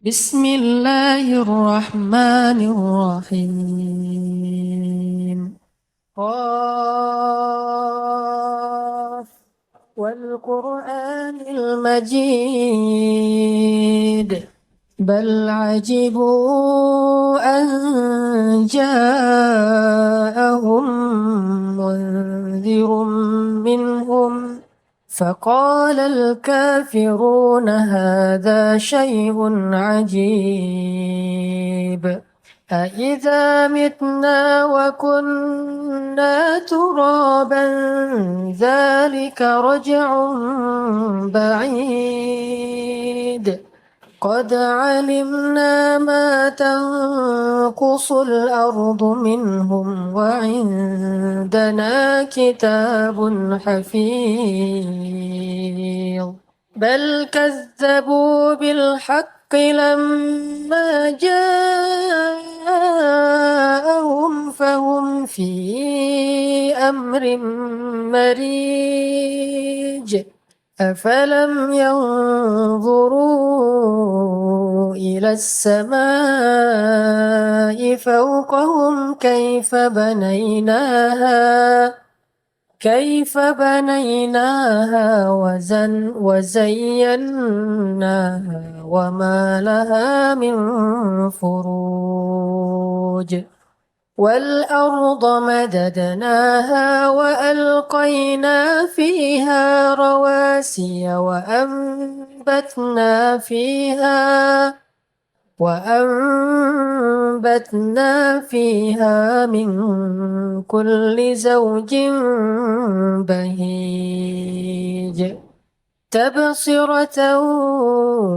بسم الله الرحمن الرحيم. قاف والقرآن المجيد بل عجبوا أن جاءهم منذر منهم فقال الكافرون هذا شيء عجيب أإذا متنا وكنا ترابا ذلك رجع بعيد قد علمنا ما تنقص الأرض منهم وعندنا كتاب حفيظ بل كذبوا بالحق لما جاءهم فهم في أمر مريج أفلم ينظروا إلى السماء فوقهم كيف بنيناها وزيناها وما لها من فروج والأرض مددناها وألقينا فيها رواسي وأنبتنا فيها من كل زوج بهيج تبصرة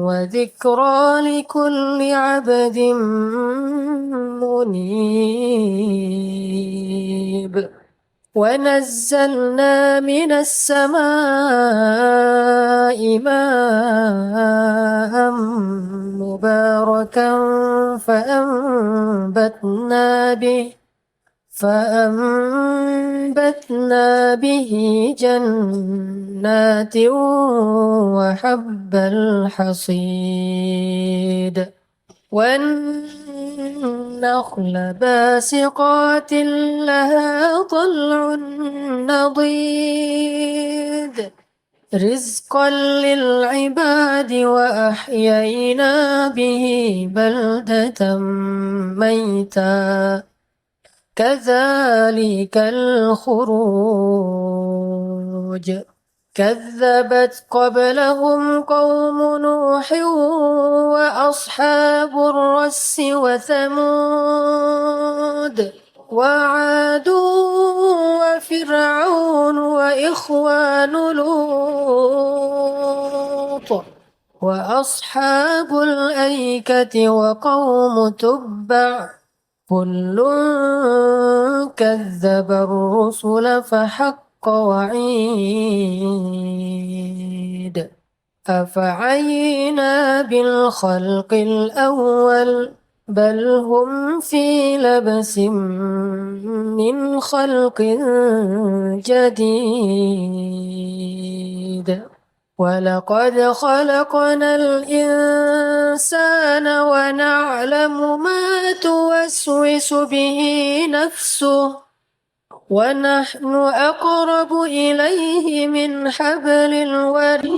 وذكرى لكل عبد منيب ونزلنا من السماء ماء مباركا فأنبتنا به جنات وحب الحصيد والنخل باسقات لها طلع نضيد رزقا للعباد وأحيينا به بلدة ميتا كذلك الخروج كذبت قبلهم قوم نوح وأصحاب الرس وثمود وعاد وفرعون وإخوان لوط وأصحاب الأيكة وقوم تبع كل كذب الرسل فحق وعيد أفعينا بالخلق الأول بل هم في لبس من خلق جديد ولقد خلقنا الإنسان ونعلم ما توسوس به نفسه ونحن أقرب إليه من حبل الوريد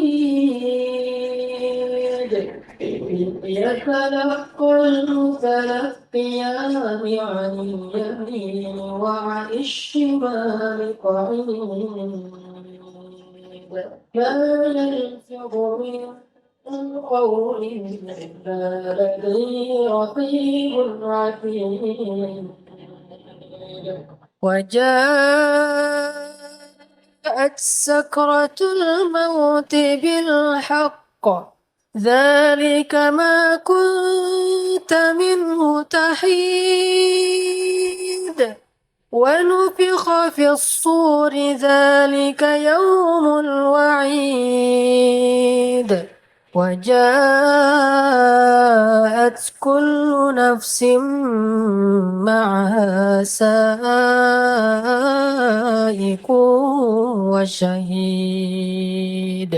يتلقى المتلقيان عن اليمين وعن الشمال قعيد ما يلفظ من قول إلا لديه رقيب عتيد وجاءت سكرة الموت بالحق ذلك ما كنت منه تحيد ونفخ في الصور ذلك يوم الوعيد وجاءت كل نفس معها سائق وشهيد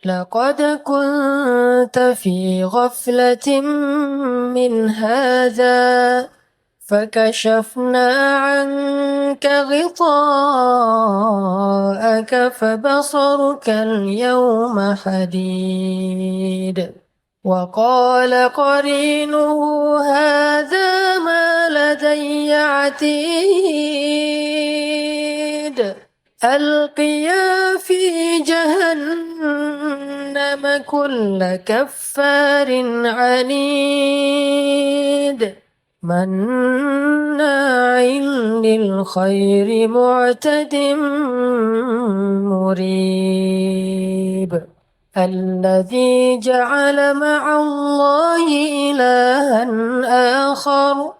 لقد كنت في غفلة من هذا فكشفنا عنك غطاءك فبصرك اليوم حديد وقال قرينه هذا ما لدي عتيد ألقيا في جهنم كل كفار عنيد مناع للخير معتد مريب الذي جعل مع الله إلها آخر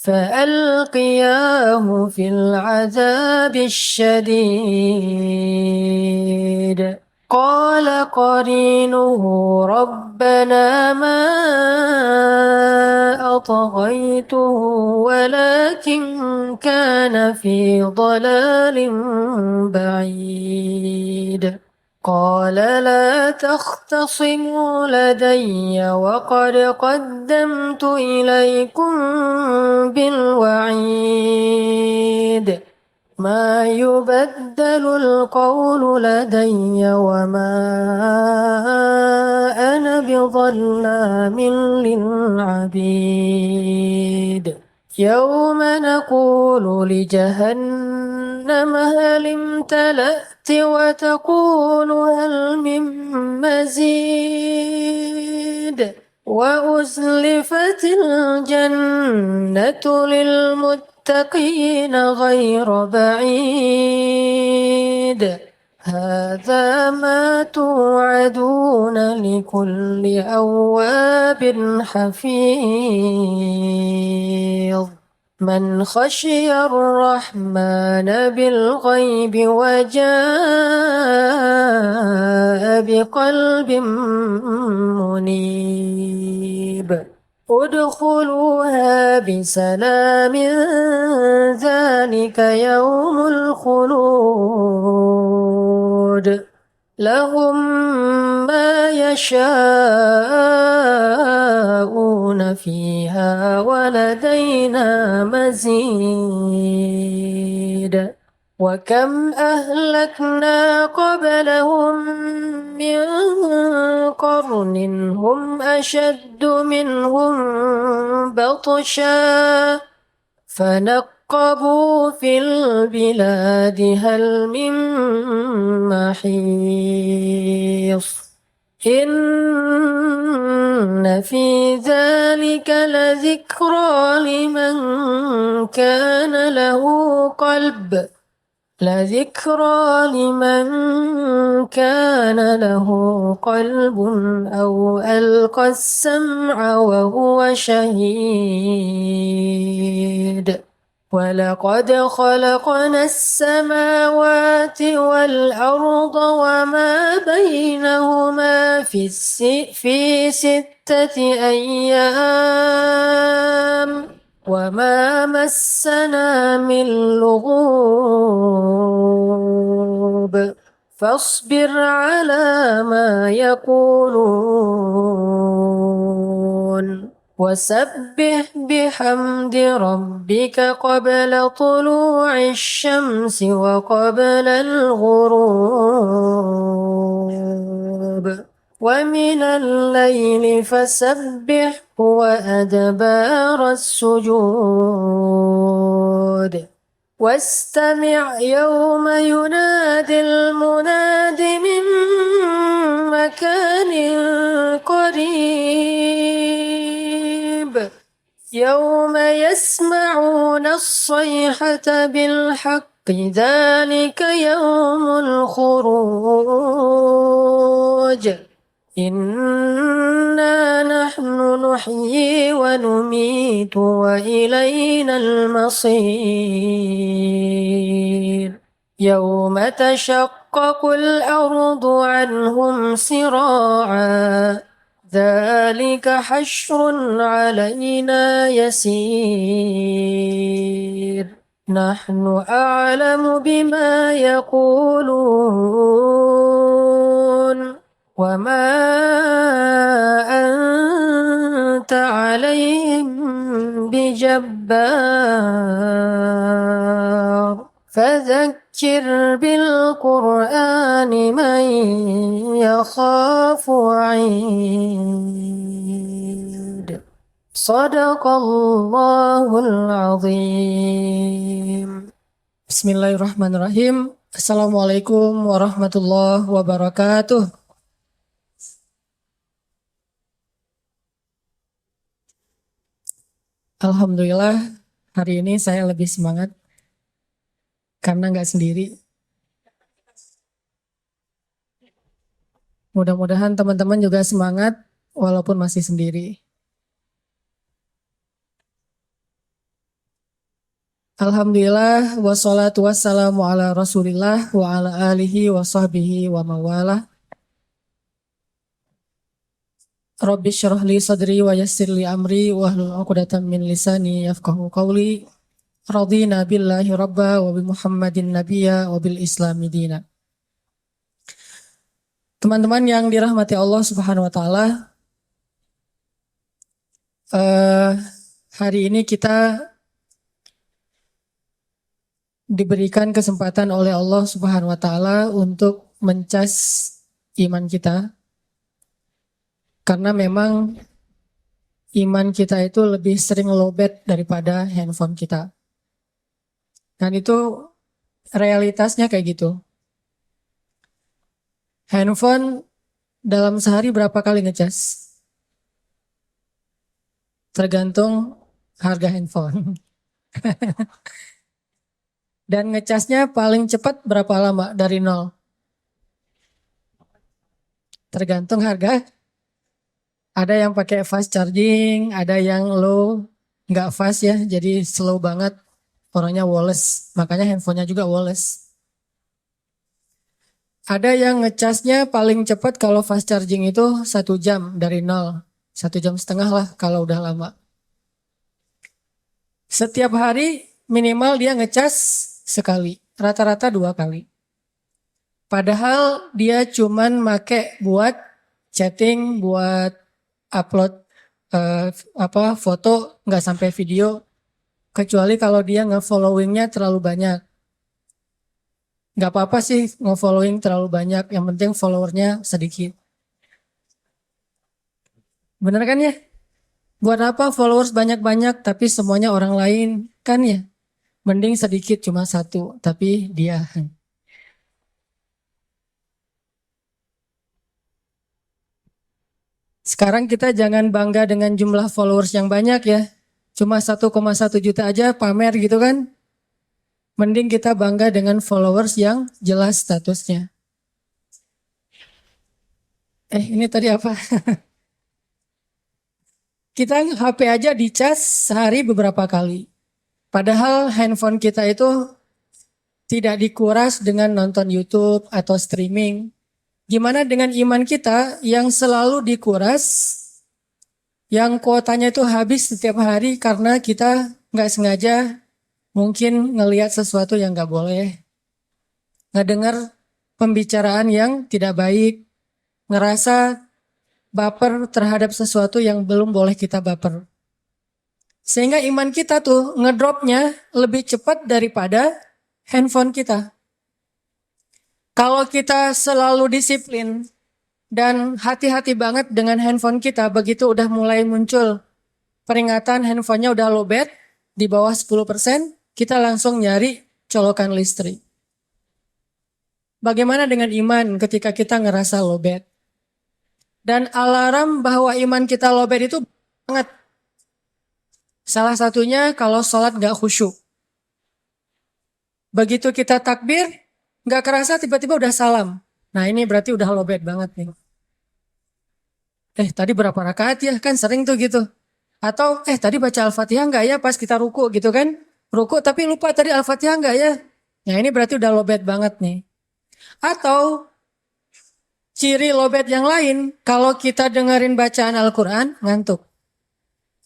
فألقياه في العذاب الشديد قال قرينه ربنا ما أطغيته ولكن كان في ضلال بعيد قال لا تختصموا لدي وقد قدمت إليكم بالوعيد ما يبدل القول لدي وما أنا بظلام للعبيد يوم نقول لجهنم هل امتلأت وتقول هل من مزيد وأزلفت الجنة للمتقين غير بعيد هذا ما توعدون لكل أواب حفيظ من خشي الرحمن بالغيب وجاء بقلب منيب ادخلوها بسلام ذلك يوم الخلود لهم ما يشاءون فيها ولدينا مزيد وكم أهلكنا قبلهم من قرن هم أشد منهم بطشا فنقبوا في البلاد هل من محيص إن في ذلك لذكرى لمن كان له قلب أو ألقى السمع وهو شهيد ولقد خلقنا السماوات والأرض وما بينهما في 6 أيام وما مسنا من لغوب فاصبر على ما يقولون وسبح بحمد ربك قبل طلوع الشمس وقبل الغروب ومن الليل فسبحه وأدبار السجود واستمع يوم ينادي المناد من مكان قريب يوم يسمعون الصيحة بالحق ذلك يوم الخروج إنا نحن نحيي ونميت وإلينا المصير يوم تشقق الأرض عنهم سراعا ذلك حشر علينا يسير نحن أعلم بما يقولون وما أنت عليهم بجبار فذكر بالقرآن من يخاف وعيد صدق الله العظيم. Bismillahirrahmanirrahim. Assalamualaikum warahmatullahi wabarakatuh. Alhamdulillah, hari ini saya lebih semangat karena nggak sendiri. Mudah-mudahan teman-teman juga semangat walaupun masih sendiri. Alhamdulillah, wassalatu wassalamu ala rasulillah wa ala alihi wa sahbihi wa mawalah. Rabbi syrah li sadri wa yassir li amri wa hlul 'uqdatam min lisani yafqahu qawli. Radina billahi rabba wa bi Muhammadin nabiyya wa bil islami dina. Teman-teman yang dirahmati Allah Subhanahu wa taala, hari ini kita diberikan kesempatan oleh Allah Subhanahu wa taala untuk mencas iman kita. Karena memang iman kita itu lebih sering lowbat daripada handphone kita. Dan itu realitasnya kayak gitu. Handphone dalam sehari berapa kali ngecas? Tergantung harga handphone. Dan ngecasnya paling cepat berapa lama dari nol? Tergantung harga. Ada yang pakai fast charging, ada yang low, nggak fast ya, jadi slow banget. Orangnya woles, makanya handphonenya juga woles. Ada yang ngecasnya paling cepat kalau fast charging itu 1 jam dari nol. 1,5 jam lah kalau udah lama. Setiap hari minimal dia ngecas sekali, rata-rata 2 kali. Padahal dia cuman make buat chatting, buat upload foto, nggak sampai video, kecuali kalau dia nge-followingnya terlalu banyak. Nggak apa-apa sih nge-following terlalu banyak, yang penting followernya sedikit. Bener kan ya? Buat apa followers banyak-banyak tapi semuanya orang lain, kan ya? Mending sedikit cuma 1 tapi dia. Sekarang kita jangan bangga dengan jumlah followers yang banyak ya. Cuma 1,1 juta aja pamer gitu kan. Mending kita bangga dengan followers yang jelas statusnya. Ini tadi apa? Kita HP aja dicas sehari beberapa kali. Padahal handphone kita itu tidak dikuras dengan nonton YouTube atau streaming. Gimana dengan iman kita yang selalu dikuras, yang kuotanya itu habis setiap hari karena kita nggak sengaja mungkin ngelihat sesuatu yang nggak boleh, ngedengar pembicaraan yang tidak baik, ngerasa baper terhadap sesuatu yang belum boleh kita baper. Sehingga iman kita tuh ngedropnya lebih cepat daripada handphone kita. Kalau kita selalu disiplin dan hati-hati banget dengan handphone kita, begitu udah mulai muncul peringatan handphonenya udah lowbat di bawah 10%, kita langsung nyari colokan listrik. Bagaimana dengan iman ketika kita ngerasa lowbat? Dan alarm bahwa iman kita lowbat itu banget. Salah satunya kalau sholat gak khusyuk. Begitu kita takbir, gak kerasa tiba-tiba udah salam. Nah ini berarti udah lowbat banget nih. Tadi berapa rakaat ya? Kan sering tuh gitu. Atau tadi baca Al-Fatihah enggak ya pas kita ruku gitu kan? Ruku tapi lupa tadi Al-Fatihah enggak ya? Nah ini berarti udah lowbat banget nih. Atau ciri lowbat yang lain, kalau kita dengerin bacaan Al-Quran ngantuk.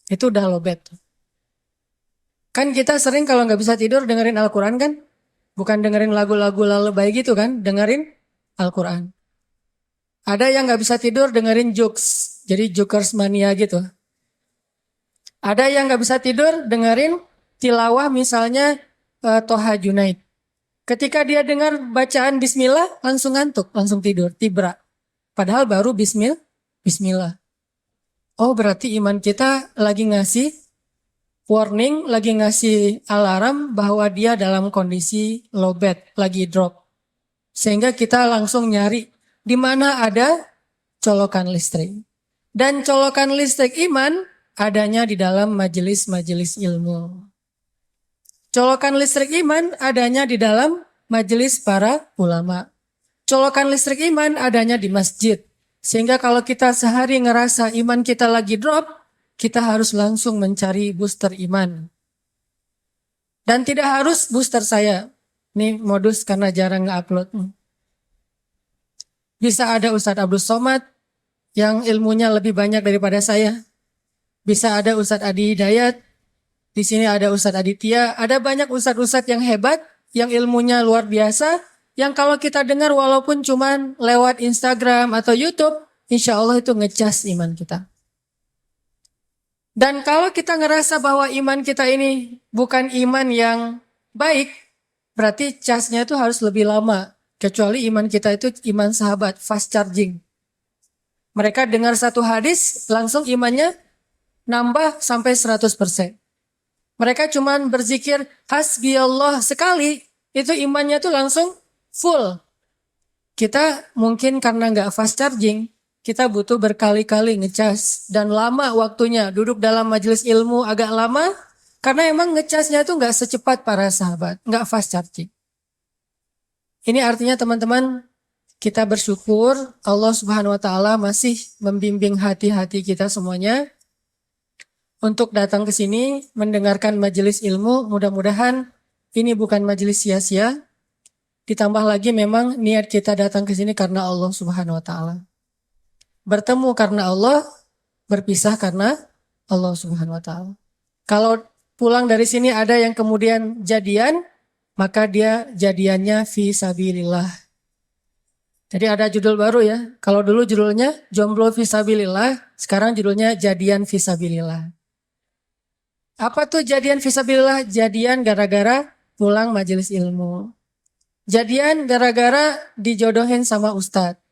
Itu udah lowbat. Kan kita sering kalau nggak bisa tidur dengerin Al-Quran kan? Bukan dengerin lagu-lagu lalebay gitu kan? Dengerin Al-Quran. Ada yang nggak bisa tidur dengerin jokes, jadi jokers mania gitu. Ada yang nggak bisa tidur dengerin tilawah misalnya Toha Junaid. Ketika dia dengar bacaan Bismillah langsung ngantuk, langsung tidur, tibra. Padahal baru Bismillah. Oh berarti iman kita lagi ngasih warning, lagi ngasih alarm bahwa dia dalam kondisi lowbat, lagi drop. Sehingga kita langsung nyari di mana ada colokan listrik. Dan colokan listrik iman adanya di dalam majelis-majelis ilmu. Colokan listrik iman adanya di dalam majelis para ulama. Colokan listrik iman adanya di masjid. Sehingga kalau kita sehari ngerasa iman kita lagi drop, kita harus langsung mencari booster iman. Dan tidak harus booster saya. Ini modus karena jarang nge-upload. Bisa ada Ustadz Abdul Somad yang ilmunya lebih banyak daripada saya. Bisa ada Ustadz Adi Hidayat. Di sini ada Ustadz Aditya. Ada banyak ustadz-ustadz yang hebat, yang ilmunya luar biasa. Yang kalau kita dengar walaupun cuman lewat Instagram atau YouTube, insya Allah itu ngecas iman kita. Dan kalau kita ngerasa bahwa iman kita ini bukan iman yang baik, berarti casnya itu harus lebih lama. Kecuali iman kita itu iman sahabat, fast charging. Mereka dengar satu hadis, langsung imannya nambah sampai 100%. Mereka cuman berzikir hasbi Allah sekali, itu imannya tuh langsung full. Kita mungkin karena nggak fast charging, kita butuh berkali-kali ngecas. Dan lama waktunya, duduk dalam majelis ilmu agak lama, karena emang ngecasnya tuh nggak secepat para sahabat, nggak fast charging. Ini artinya teman-teman, kita bersyukur Allah Subhanahu wa taala masih membimbing hati-hati kita semuanya untuk datang ke sini mendengarkan majelis ilmu. Mudah-mudahan ini bukan majelis sia-sia. Ditambah lagi memang niat kita datang ke sini karena Allah Subhanahu wa taala. Bertemu karena Allah, berpisah karena Allah Subhanahu wa taala. Kalau pulang dari sini ada yang kemudian jadian, maka dia jadiannya fi sabilillah. Jadi ada judul baru ya. Kalau dulu judulnya jomblo fi sabilillah, sekarang judulnya jadian fi sabilillah. Apa tuh jadian fi sabilillah? Jadian gara-gara pulang majelis ilmu. Jadian gara-gara dijodohin sama ustadz.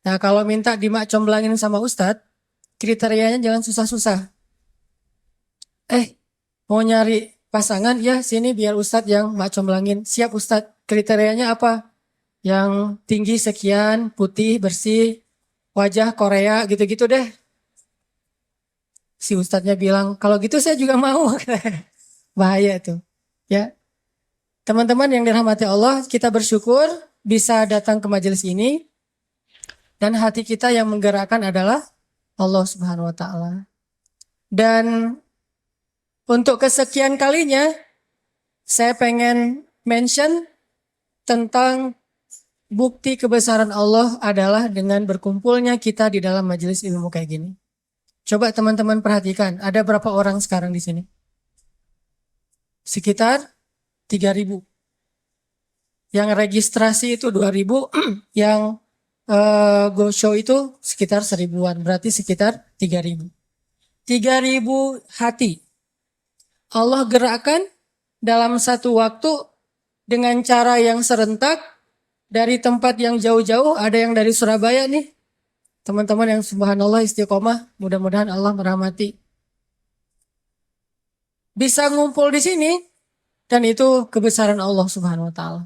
Nah kalau minta dimak-comblangin sama ustadz, kriterianya jangan susah-susah. Mau nyari pasangan, ya sini biar ustadz yang mak-comblangin. Siap ustadz, kriterianya apa? Yang tinggi sekian, putih, bersih, wajah Korea, gitu-gitu deh. Si ustadznya bilang, kalau gitu saya juga mau. Bahaya tuh. Ya. Teman-teman yang dirahmati Allah, kita bersyukur bisa datang ke majelis ini. Dan hati kita yang menggerakkan adalah Allah Subhanahu wa taala. Dan untuk kesekian kalinya, saya pengen mention tentang bukti kebesaran Allah adalah dengan berkumpulnya kita di dalam majelis ilmu kayak gini. Coba teman-teman perhatikan, ada berapa orang sekarang di sini? Sekitar 3.000. Yang registrasi itu 2.000, yang go show itu sekitar 1.000-an, berarti sekitar 3.000. 3.000 hati Allah gerakkan dalam satu waktu dengan cara yang serentak dari tempat yang jauh-jauh. Ada yang dari Surabaya nih, teman-teman yang subhanallah istiqomah, mudah-mudahan Allah merahmati. Bisa ngumpul di sini, dan itu kebesaran Allah Subhanahu wa taala.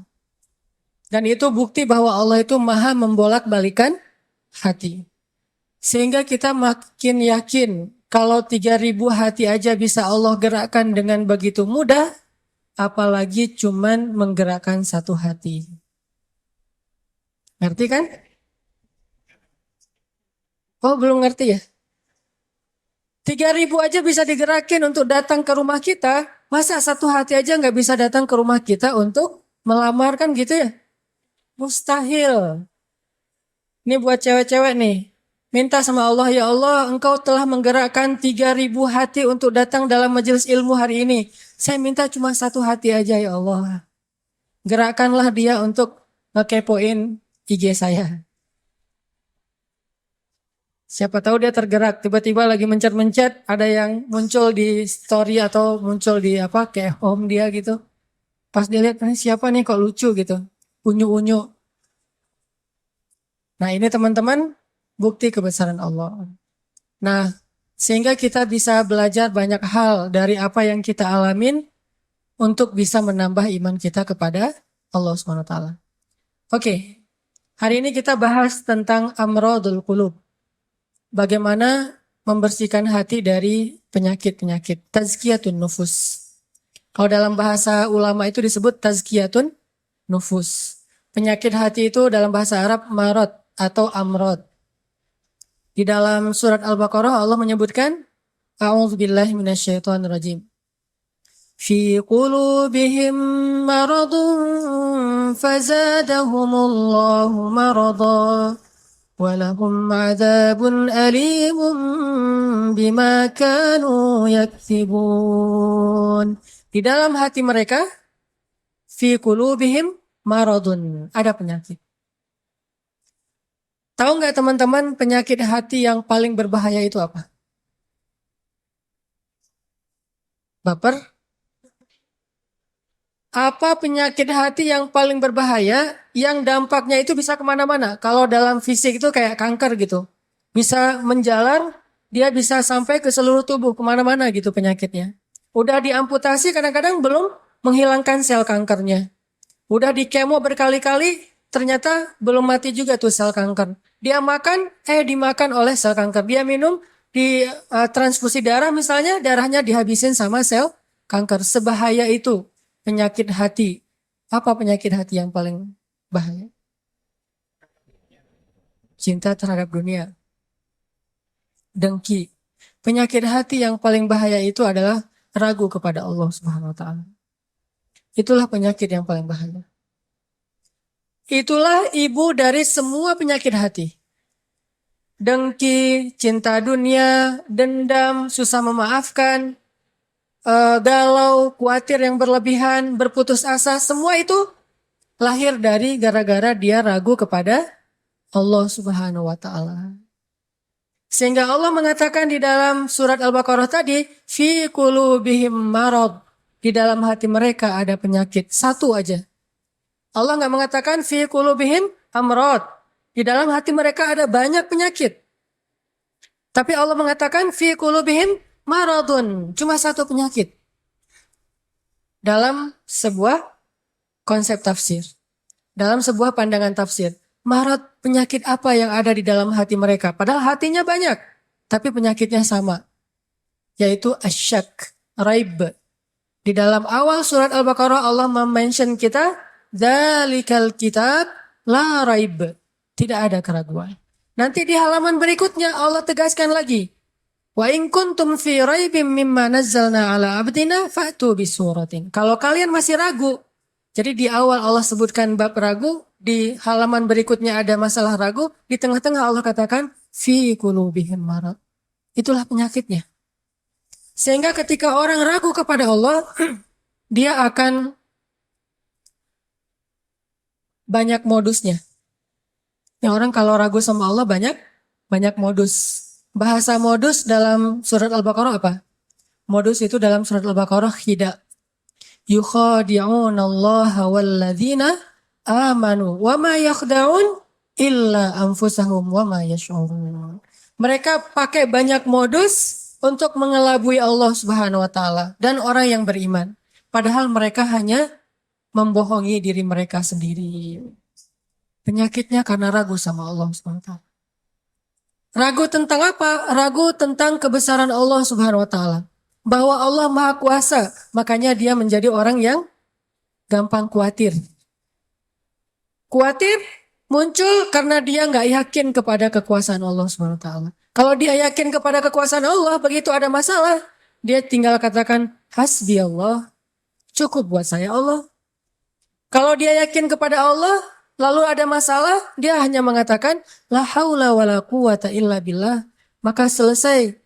Dan itu bukti bahwa Allah itu maha membolak-balikan hati. Sehingga kita makin yakin kalau 3.000 hati aja bisa Allah gerakkan dengan begitu mudah, apalagi cuman menggerakkan satu hati. Ngerti kan? Oh belum ngerti ya? 3.000 aja bisa digerakin untuk datang ke rumah kita, masa satu hati aja nggak bisa datang ke rumah kita untuk melamar, kan gitu ya? Mustahil. Ini buat cewek-cewek nih. Minta sama Allah, ya Allah, Engkau telah menggerakkan 3.000 hati untuk datang dalam majelis ilmu hari ini. Saya minta cuma satu hati aja ya Allah. Gerakkanlah dia untuk ngekepoin IG saya. Siapa tahu dia tergerak, tiba-tiba lagi mencet-mencet, ada yang muncul di story atau muncul di apa kayak home dia gitu. Pas dia lihat, ini siapa nih kok lucu gitu, unyu-unyu. Nah ini teman-teman bukti kebesaran Allah. Nah sehingga kita bisa belajar banyak hal dari apa yang kita alamin untuk bisa menambah iman kita kepada Allah SWT. Oke, hari ini kita bahas tentang amrodul qulub. Bagaimana membersihkan hati dari penyakit-penyakit. Tazkiyatun nufus. Kalau dalam bahasa ulama itu disebut tazkiyatun nufus. Penyakit hati itu dalam bahasa Arab marad atau amrod. Di dalam surat Al-Baqarah Allah menyebutkan A'udzubillahi minasyaitonirrajim. Fi qulubihim maradun fazadahumullahu marada walahum adzabun alimun bima kanu yaksibun. Di dalam hati mereka fi qulubihim maradun, ada penyakit. Tahu nggak teman-teman penyakit hati yang paling berbahaya itu apa? Baper? Apa penyakit hati yang paling berbahaya yang dampaknya itu bisa kemana-mana? Kalau dalam fisik itu kayak kanker gitu. Bisa menjalar, dia bisa sampai ke seluruh tubuh kemana-mana gitu penyakitnya. Udah diamputasi kadang-kadang belum menghilangkan sel kankernya. Udah di kemo berkali-kali ternyata belum mati juga tuh sel kanker. Dia makan, dimakan oleh sel kanker. Dia minum, di transfusi darah misalnya, darahnya dihabisin sama sel kanker. Sebahaya itu penyakit hati. Apa penyakit hati yang paling bahaya? Cinta terhadap dunia. Dengki. Penyakit hati yang paling bahaya itu adalah ragu kepada Allah Subhanahu wa taala. Itulah penyakit yang paling bahaya. Itulah ibu dari semua penyakit hati. Dengki, cinta dunia, dendam, susah memaafkan, galau, khawatir yang berlebihan, berputus asa, semua itu lahir dari gara-gara dia ragu kepada Allah Subhanahu wa taala. Sehingga Allah mengatakan di dalam surat Al-Baqarah tadi, fi qulubihim marad, di dalam hati mereka ada penyakit, satu aja. Allah nggak mengatakan fi qulubihim amrad, di dalam hati mereka ada banyak penyakit. Tapi Allah mengatakan fi qulubihim maradun, cuma satu penyakit. Dalam sebuah konsep tafsir, dalam sebuah pandangan tafsir, marad penyakit apa yang ada di dalam hati mereka? Padahal hatinya banyak, tapi penyakitnya sama, yaitu asyak, raib. Di dalam awal surat Al-Baqarah Allah mention kita, dzalikal kitab la raib, tidak ada keraguan. Nanti di halaman berikutnya Allah tegaskan lagi, wa in kuntum fi raibim mimma nazzalna ala abdina fa'tu bisuratin. Kalau kalian masih ragu, jadi di awal Allah sebutkan bab ragu, di halaman berikutnya ada masalah ragu, di tengah-tengah Allah katakan fi qulubihim marad. Itulah penyakitnya. Sehingga ketika orang ragu kepada Allah, dia akan banyak modusnya. Yang orang kalau ragu sama Allah banyak modus. Bahasa modus dalam surat Al-Baqarah apa? Modus itu dalam surat Al-Baqarah khida. Yukhadi'un Allah walladzina amanu wa ma yakhda'un illa anfusahum wa ma yash'urun. Mereka pakai banyak modus untuk mengelabui Allah Subhanahu wa taala dan orang yang beriman. Padahal mereka hanya membohongi diri mereka sendiri. Penyakitnya karena ragu sama Allah Subhanahu wa taala. Ragu tentang apa? Ragu tentang kebesaran Allah Subhanahu wa taala. Bahwa Allah Maha Kuasa, makanya dia menjadi orang yang gampang khawatir. Khawatir muncul karena dia nggak yakin kepada kekuasaan Allah Subhanahu wa taala. Kalau dia yakin kepada kekuasaan Allah, begitu ada masalah, dia tinggal katakan hasbi Allah, cukup buat saya Allah. Kalau dia yakin kepada Allah, lalu ada masalah, dia hanya mengatakan la haula wala quwata illa billah, maka selesai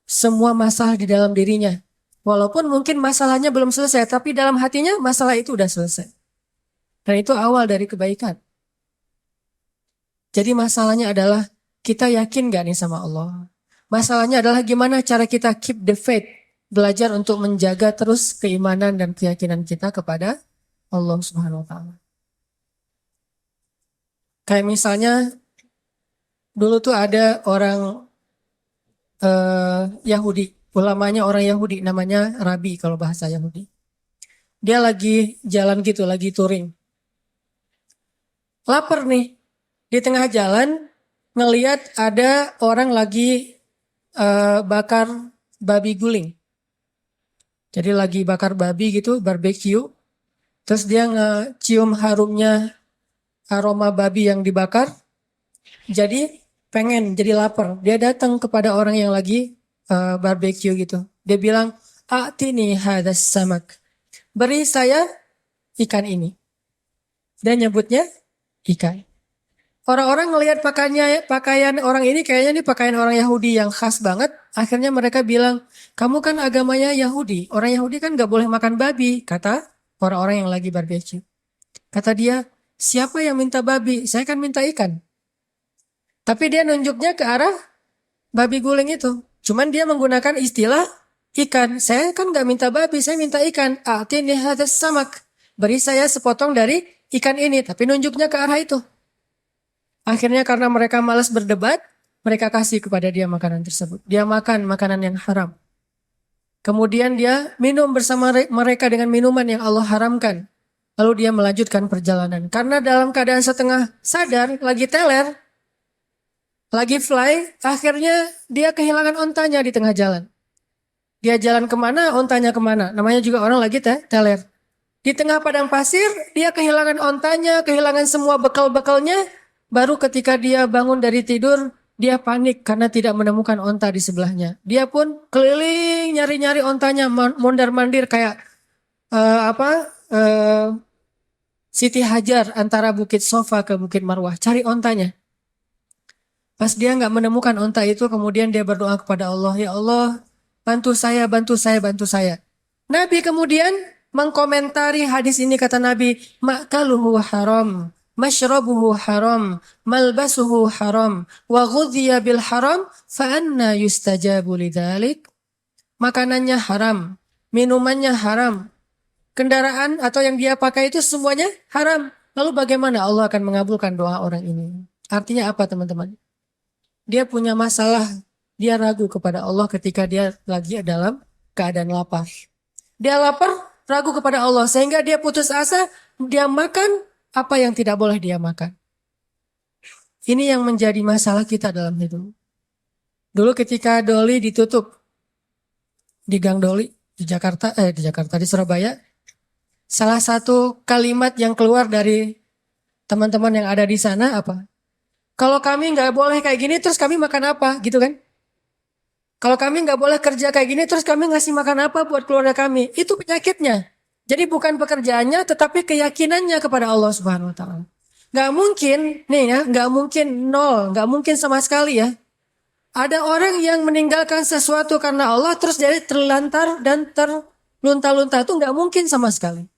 semua masalah di dalam dirinya. Walaupun mungkin masalahnya belum selesai, tapi dalam hatinya masalah itu udah selesai. Dan itu awal dari kebaikan. Jadi masalahnya adalah kita yakin gak nih sama Allah? Masalahnya adalah gimana cara kita keep the faith. Belajar untuk menjaga terus keimanan dan keyakinan kita kepada Allah Subhanahu wa Ta'ala. Kayak misalnya dulu tuh ada orang Yahudi, ulamanya orang Yahudi, namanya Rabi kalau bahasa Yahudi. Dia lagi jalan gitu, lagi touring. Lapar nih, di tengah jalan ngeliat ada orang lagi bakar babi guling. Jadi lagi bakar babi gitu, barbecue. Terus dia ngecium harumnya aroma babi yang dibakar. Jadi pengen, jadi lapar. Dia datang kepada orang yang lagi barbecue gitu. Dia bilang, "A'tini hadas samak." Beri saya ikan ini. Dan nyebutnya ikan. Orang-orang ngelihat pakaian orang ini kayaknya ini pakaian orang Yahudi yang khas banget. Akhirnya mereka bilang, kamu kan agamanya Yahudi. Orang Yahudi kan gak boleh makan babi, kata orang-orang yang lagi barbecue. Kata dia, siapa yang minta babi? Saya kan minta ikan. Tapi dia nunjuknya ke arah babi guling itu. Cuman dia menggunakan istilah ikan. Saya kan gak minta babi, saya minta ikan. A'tini hadas samak. Beri saya sepotong dari ikan ini. Tapi nunjuknya ke arah itu. Akhirnya karena mereka malas berdebat, mereka kasih kepada dia makanan tersebut. Dia makan makanan yang haram. Kemudian dia minum bersama mereka dengan minuman yang Allah haramkan. Lalu dia melanjutkan perjalanan. Karena dalam keadaan setengah sadar, lagi teler, lagi fly, akhirnya dia kehilangan ontanya di tengah jalan. Dia jalan kemana, ontanya kemana. Namanya juga orang lagi teler. Di tengah padang pasir, dia kehilangan ontanya, kehilangan semua bekal-bekalnya. Baru ketika dia bangun dari tidur, dia panik karena tidak menemukan onta di sebelahnya. Dia pun keliling nyari-nyari ontanya, mondar-mandir kayak Siti Hajar antara Bukit Sofa ke Bukit Marwah, cari ontanya. Pas dia nggak menemukan onta itu, kemudian dia berdoa kepada Allah, ya Allah, bantu saya, bantu saya, bantu saya. Nabi kemudian mengkomentari hadis ini, kata Nabi, ma'kaluhu haram, mashrabuhu haram, malbasuhu haram, wa ghudhiya bil haram, fa anna yustajabu lidzalik. Makanannya haram, minumannya haram, kendaraan atau yang dia pakai itu semuanya haram. Lalu bagaimana Allah akan mengabulkan doa orang ini? Artinya apa, teman-teman? Dia punya masalah, dia ragu kepada Allah ketika dia lagi dalam keadaan lapar. Dia lapar, ragu kepada Allah, sehingga dia putus asa, dia makan apa yang tidak boleh dia makan. Ini yang menjadi masalah kita dalam hidup. Dulu ketika Doli ditutup di Gang Doli di Jakarta, di Surabaya, salah satu kalimat yang keluar dari teman-teman yang ada di sana apa? Kalau kami nggak boleh kayak gini, terus kami makan apa? Gitu kan? Kalau kami nggak boleh kerja kayak gini, terus kami ngasih makan apa buat keluarga kami? Itu penyakitnya. Jadi bukan pekerjaannya, tetapi keyakinannya kepada Allah Subhanahu Wa Taala. Gak mungkin, nih ya, gak mungkin nol, gak mungkin sama sekali ya. Ada orang yang meninggalkan sesuatu karena Allah, terus jadi terlantar dan terlunta-lunta, itu gak mungkin sama sekali.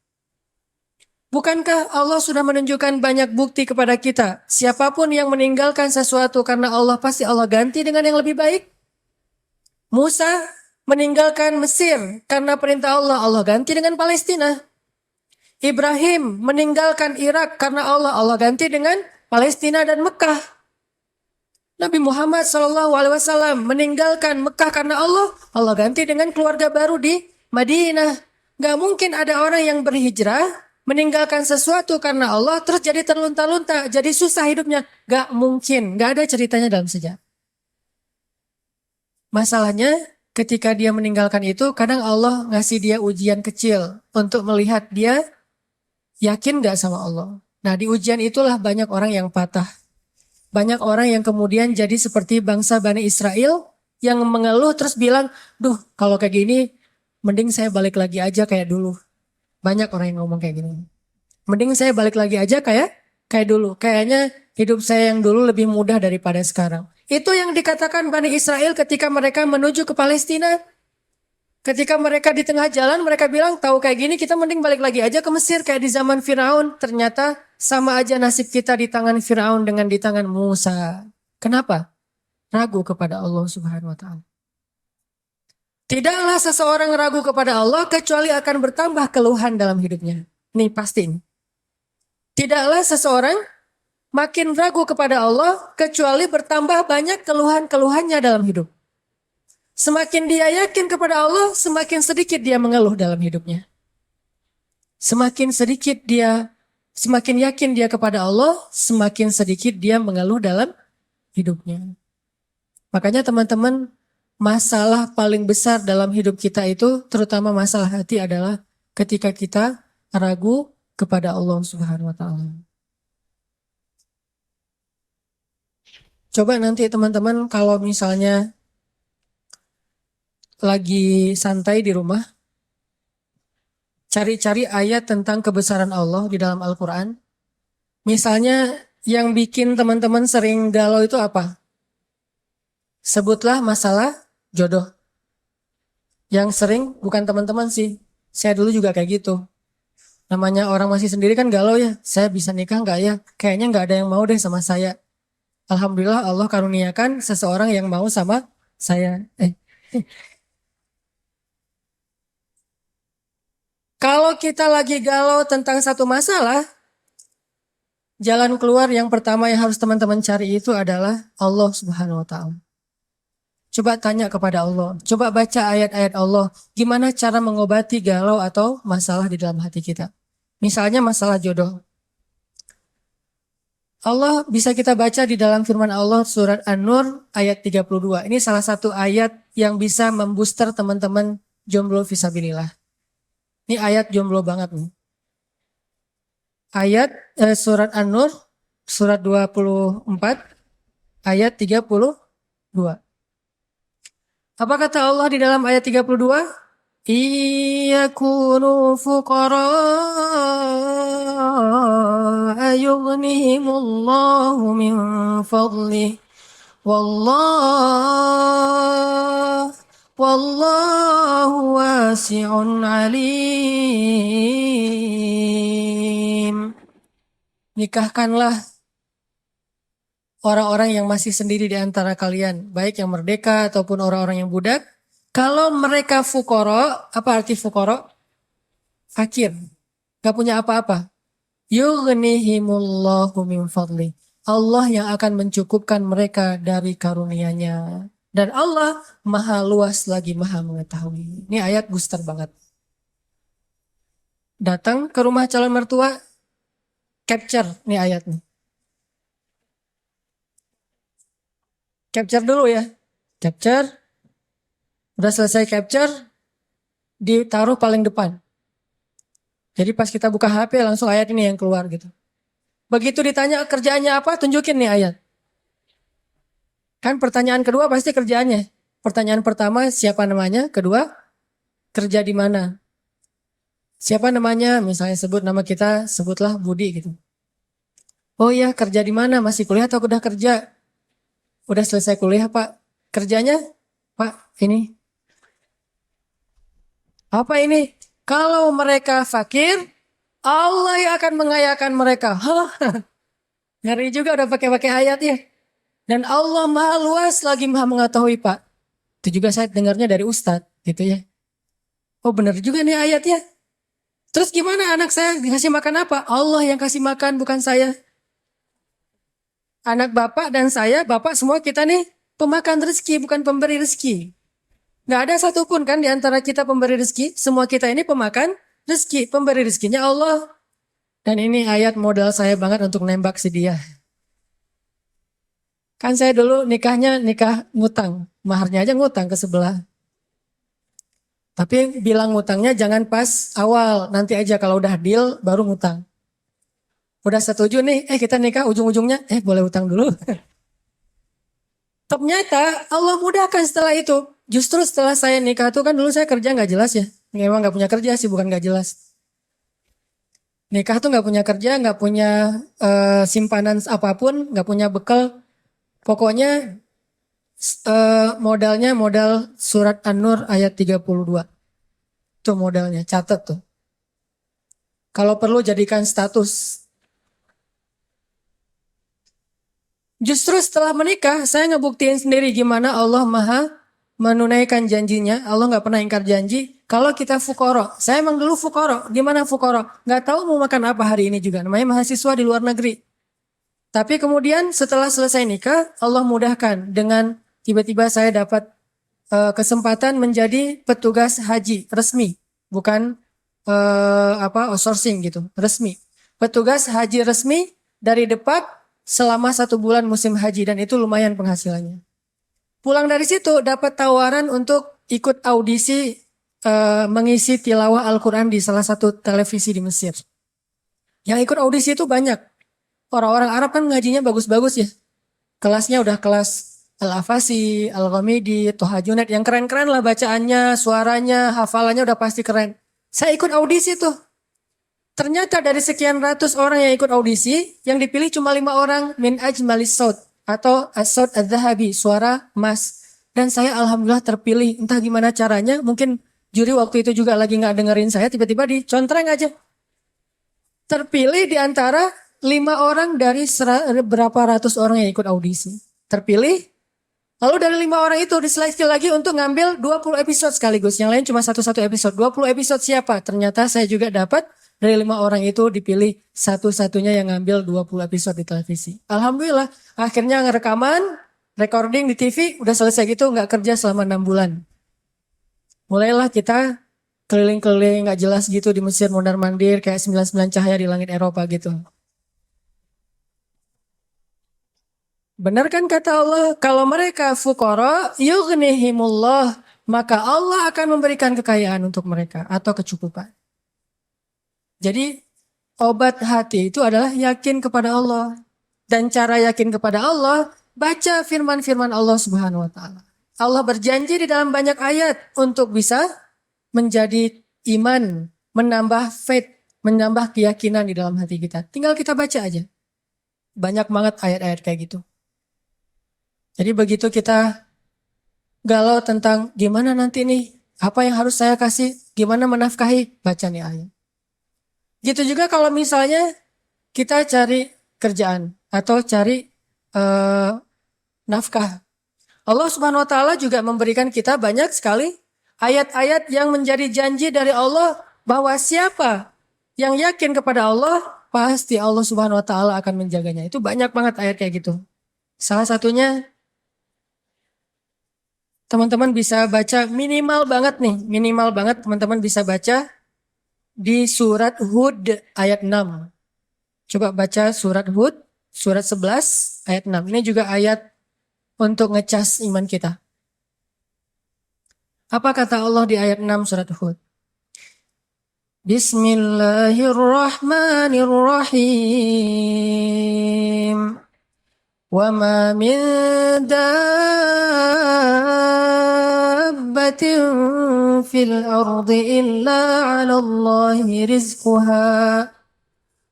Bukankah Allah sudah menunjukkan banyak bukti kepada kita? Siapapun yang meninggalkan sesuatu karena Allah, pasti Allah ganti dengan yang lebih baik. Musa meninggalkan Mesir karena perintah Allah, Allah ganti dengan Palestina. Ibrahim meninggalkan Irak karena Allah, Allah ganti dengan Palestina dan Mekah. Nabi Muhammad SAW meninggalkan Mekah karena Allah, Allah ganti dengan keluarga baru di Madinah. Gak mungkin ada orang yang berhijrah, meninggalkan sesuatu karena Allah, terus jadi terlunta-lunta, jadi susah hidupnya. Gak mungkin, gak ada ceritanya dalam sejarah. Masalahnya, ketika dia meninggalkan itu, kadang Allah ngasih dia ujian kecil untuk melihat dia yakin gak sama Allah. Nah, di ujian itulah banyak orang yang patah. Banyak orang yang kemudian jadi seperti bangsa Bani Israel yang mengeluh terus bilang, duh kalau kayak gini mending saya balik lagi aja kayak dulu. Banyak orang yang ngomong kayak gini. Mending saya balik lagi aja kayak dulu. Kayaknya hidup saya yang dulu lebih mudah daripada sekarang. Itu yang dikatakan Bani Israel ketika mereka menuju ke Palestina. Ketika mereka di tengah jalan, mereka bilang, tahu kayak gini kita mending balik lagi aja ke Mesir kayak di zaman Firaun. Ternyata sama aja nasib kita di tangan Firaun dengan di tangan Musa. Kenapa? ragu kepada Allah Subhanahu wa taala. Tidaklah seseorang ragu kepada Allah kecuali akan bertambah keluhan dalam hidupnya. Nih pasti. Tidaklah seseorang makin ragu kepada Allah kecuali bertambah banyak keluhan-keluhannya dalam hidup. Semakin dia yakin kepada Allah, semakin sedikit dia mengeluh dalam hidupnya. Semakin yakin dia kepada Allah, semakin sedikit dia mengeluh dalam hidupnya. Makanya teman-teman, masalah paling besar dalam hidup kita itu, terutama masalah hati adalah ketika kita ragu kepada Allah Subhanahu wa taala. Coba nanti teman-teman kalau misalnya lagi santai di rumah, cari-cari ayat tentang kebesaran Allah di dalam Al-Quran. Misalnya yang bikin teman-teman sering galau itu apa? Sebutlah masalah jodoh. Yang sering bukan teman-teman sih. Saya dulu juga kayak gitu. Namanya orang masih sendiri kan galau ya. Saya bisa nikah nggak ya? Kayaknya nggak ada yang mau deh sama saya. Alhamdulillah Allah karuniakan seseorang yang mau sama saya. Kalau kita lagi galau tentang satu masalah, jalan keluar yang pertama yang harus teman-teman cari itu adalah Allah Subhanahu wa taala. Coba tanya kepada Allah, coba baca ayat-ayat Allah, gimana cara mengobati galau atau masalah di dalam hati kita. Misalnya masalah jodoh. Allah bisa kita baca di dalam firman Allah surat An-Nur ayat 32. Ini salah satu ayat yang bisa membooster teman-teman jomblo fisabilillah. Ini ayat jomblo banget nih. Ayat surat An-Nur surat 24 ayat 32. Apa kata Allah di dalam ayat 32? Iyakunu fuqara'a yughnihimullahu min fadlih. Wallahu wasi'un alim. Nikahkanlah orang-orang yang masih sendiri di antara kalian, baik yang merdeka ataupun orang-orang yang budak. Kalau mereka fukoro, apa arti fukoro? Fakir, gak punya apa-apa. Yughnihimullahu min fadli. Allah yang akan mencukupkan mereka dari karunia-Nya. Dan Allah maha luas lagi maha mengetahui. Ini ayat booster banget. Datang ke rumah calon mertua, capture nih ayat nih. Capture dulu ya. Capture. Udah selesai capture, ditaruh paling depan. Jadi pas kita buka HP langsung ayat ini yang keluar gitu. Begitu ditanya kerjaannya apa, tunjukin nih ayat. Kan pertanyaan kedua pasti kerjaannya. Pertanyaan pertama siapa namanya, kedua kerja di mana. Siapa namanya, misalnya sebut nama kita, sebutlah Budi gitu. Oh iya, kerja di mana, masih kuliah atau udah kerja? Udah selesai kuliah Pak. Kerjanya? Pak, ini. Apa ini? Kalau mereka fakir, Allah yang akan mengayakan mereka. Hah? Ngeri juga udah pakai ayat ya. Dan Allah maha luas lagi maha mengetahui Pak. Itu juga saya dengarnya dari Ustadz gitu ya. Oh benar juga nih ayat ya. Terus gimana anak saya dikasih makan apa? Allah yang kasih makan bukan saya. Anak bapak dan saya, bapak semua kita nih pemakan rezeki bukan pemberi rezeki. Gak ada satupun kan di antara kita pemberi rezeki. Semua kita ini pemakan rezeki. Pemberi rezekinya Allah. Dan ini ayat modal saya banget untuk nembak si dia. Kan saya dulu nikahnya nikah ngutang. Maharnya aja ngutang ke sebelah. Tapi bilang ngutangnya jangan pas awal. Nanti aja kalau udah deal baru ngutang. Udah setuju nih, kita nikah ujung-ujungnya, boleh utang dulu. Ternyata Allah mudahkan setelah itu. Justru setelah saya nikah tuh kan dulu saya kerja gak jelas ya. Memang gak punya kerja sih, bukan gak jelas. Nikah tuh gak punya kerja, gak punya simpanan apapun, gak punya bekal. Pokoknya modalnya modal surat An-Nur ayat 32. Itu modalnya, catat tuh. Kalau perlu jadikan status. Justru setelah menikah, saya ngebuktiin sendiri gimana Allah maha menunaikan janjinya. Allah nggak pernah ingkar janji. Kalau kita fukoro, saya emang dulu fukoro. Gimana fukoro? Nggak tahu mau makan apa hari ini juga. Namanya mahasiswa di luar negeri. Tapi kemudian setelah selesai nikah, Allah mudahkan dengan tiba-tiba saya dapat kesempatan menjadi petugas haji resmi, bukan outsourcing gitu, resmi. Petugas haji resmi dari Depak selama 1 bulan musim haji dan itu lumayan penghasilannya. Pulang dari situ dapat tawaran untuk ikut audisi mengisi tilawah Al-Quran di salah satu televisi di Mesir. Yang ikut audisi itu banyak. Orang-orang Arab kan ngajinya bagus-bagus ya. Kelasnya udah kelas Al-Afasi, Al-Ghamidi, Toha Junaid. Yang keren-keren lah bacaannya, suaranya, hafalannya udah pasti keren. Saya ikut audisi tuh. Ternyata dari sekian ratus orang yang ikut audisi, yang dipilih cuma 5 orang min ajmalis saut atau as-saut adz-dzahabi, suara emas. Dan saya alhamdulillah terpilih. Entah gimana caranya, mungkin juri waktu itu juga lagi nggak dengerin saya, tiba-tiba dicontreng aja. Terpilih di antara 5 orang dari berapa ratus orang yang ikut audisi. Terpilih. Lalu dari 5 orang itu diseleksi lagi untuk ngambil 20 episode sekaligus. Yang lain cuma satu-satu episode. 20 episode siapa? Ternyata saya juga dapat dari 5 orang itu dipilih satu-satunya yang ngambil 20 episode di televisi. Alhamdulillah. Akhirnya ngerekaman, recording di TV, udah selesai gitu nggak kerja selama 6 bulan. Mulailah kita keliling-keliling nggak jelas gitu di Mesir mondar-mandir kayak 99 cahaya di langit Eropa gitu. Benar kan kata Allah, kalau mereka fuqara yughnihimullah, maka Allah akan memberikan kekayaan untuk mereka atau kecukupan. Jadi obat hati itu adalah yakin kepada Allah. Dan cara yakin kepada Allah, baca firman-firman Allah Subhanahu wa taala. Allah berjanji di dalam banyak ayat untuk bisa menjadi iman, menambah faith, menambah keyakinan di dalam hati kita. Tinggal kita baca aja. Banyak banget ayat-ayat kayak gitu. Jadi begitu kita galau tentang gimana nanti nih, apa yang harus saya kasih, gimana menafkahi, baca nih ayat. Gitu juga kalau misalnya kita cari kerjaan atau cari nafkah. Allah Subhanahu wa taala juga memberikan kita banyak sekali ayat-ayat yang menjadi janji dari Allah bahwa siapa yang yakin kepada Allah, pasti Allah Subhanahu wa taala akan menjaganya. Itu banyak banget ayat kayak gitu. Salah satunya teman-teman bisa baca minimal banget nih, minimal banget teman-teman bisa baca di surat Hud ayat 6. Coba baca surat Hud, surat 11 ayat 6. Ini juga ayat untuk ngecas iman kita. Apa kata Allah di ayat 6 surat Hud? Bismillahirrahmanirrahim. Wa ma min dabbatin fil ardi illa 'ala Allahi rizquha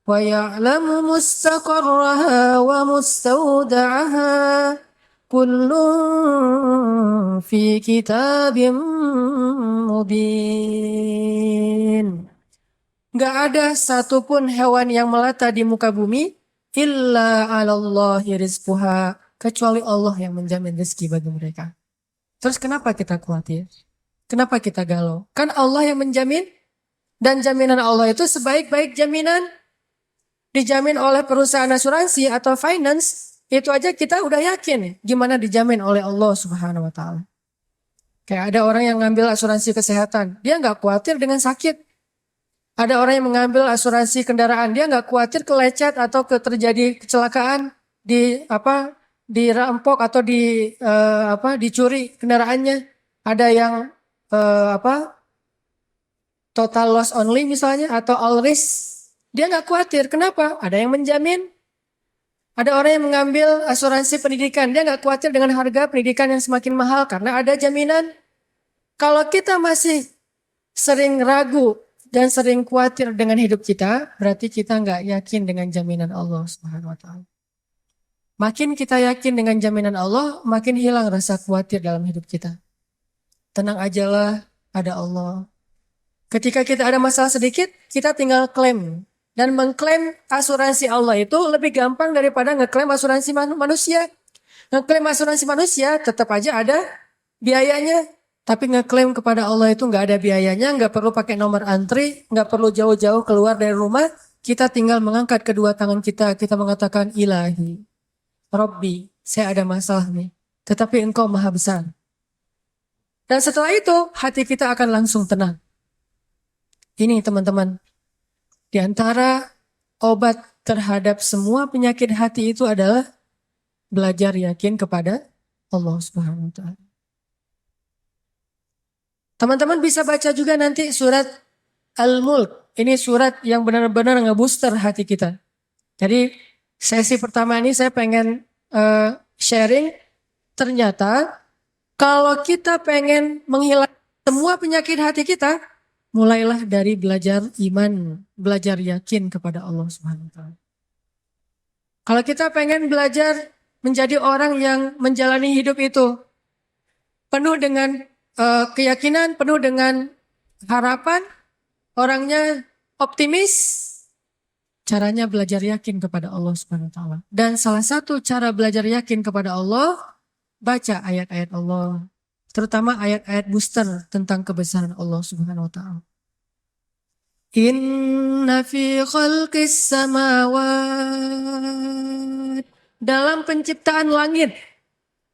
wa ya'lamu mustaqarraha wa mustawda'aha kullun fi kitabim mubin. Gak ada satupun hewan yang melata di muka bumi illa 'alallahi rizquha, kecuali Allah yang menjamin rezeki bagi mereka. Terus kenapa kita khawatir? Kenapa kita galau? Kan Allah yang menjamin, dan jaminan Allah itu sebaik-baik jaminan. Dijamin oleh perusahaan asuransi atau finance, itu aja kita udah yakin gimana dijamin oleh Allah Subhanahu wa taala. Kayak ada orang yang ngambil asuransi kesehatan, dia nggak khawatir dengan sakit. Ada orang yang mengambil asuransi kendaraan, dia nggak khawatir kelecet atau terjadi kecelakaan, dirampok atau dicuri kendaraannya. Ada yang total loss only misalnya atau all risk, dia nggak khawatir. Kenapa? Ada yang menjamin. Ada orang yang mengambil asuransi pendidikan, dia nggak khawatir dengan harga pendidikan yang semakin mahal karena ada jaminan. Kalau kita masih sering ragu dan sering khawatir dengan hidup kita, berarti kita nggak yakin dengan jaminan Allah Subhanahu wa taala. Makin kita yakin dengan jaminan Allah, makin hilang rasa khawatir dalam hidup kita. Tenang ajalah, ada Allah. Ketika kita ada masalah sedikit, kita tinggal klaim. Dan mengklaim asuransi Allah itu lebih gampang daripada ngeklaim asuransi manusia. Ngeklaim asuransi manusia tetap aja ada biayanya. Tapi ngeklaim kepada Allah itu nggak ada biayanya, nggak perlu pakai nomor antri, nggak perlu jauh-jauh keluar dari rumah. Kita tinggal mengangkat kedua tangan kita mengatakan Ilahi, Robbi, saya ada masalah nih. Tetapi Engkau maha besar. Dan setelah itu hati kita akan langsung tenang. Ini teman-teman, di antara obat terhadap semua penyakit hati itu adalah belajar yakin kepada Allah Subhanahu wa Ta'ala. Teman-teman bisa baca juga nanti surat Al-Mulk. Ini surat yang benar-benar ngebooster hati kita. Jadi sesi pertama ini saya pengen sharing. Ternyata kalau kita pengen menghilangkan semua penyakit hati kita, mulailah dari belajar iman, belajar yakin kepada Allah Subhanahu wa Ta'ala. Kalau kita pengen belajar menjadi orang yang menjalani hidup itu penuh dengan keyakinan, penuh dengan harapan, orangnya optimis, caranya belajar yakin kepada Allah Subhanahu wa Ta'ala. Dan salah satu cara belajar yakin kepada Allah, baca ayat-ayat Allah, terutama ayat-ayat booster tentang kebesaran Allah Subhanahu wa Ta'ala. Inna fi khalqis samawat, dalam penciptaan langit,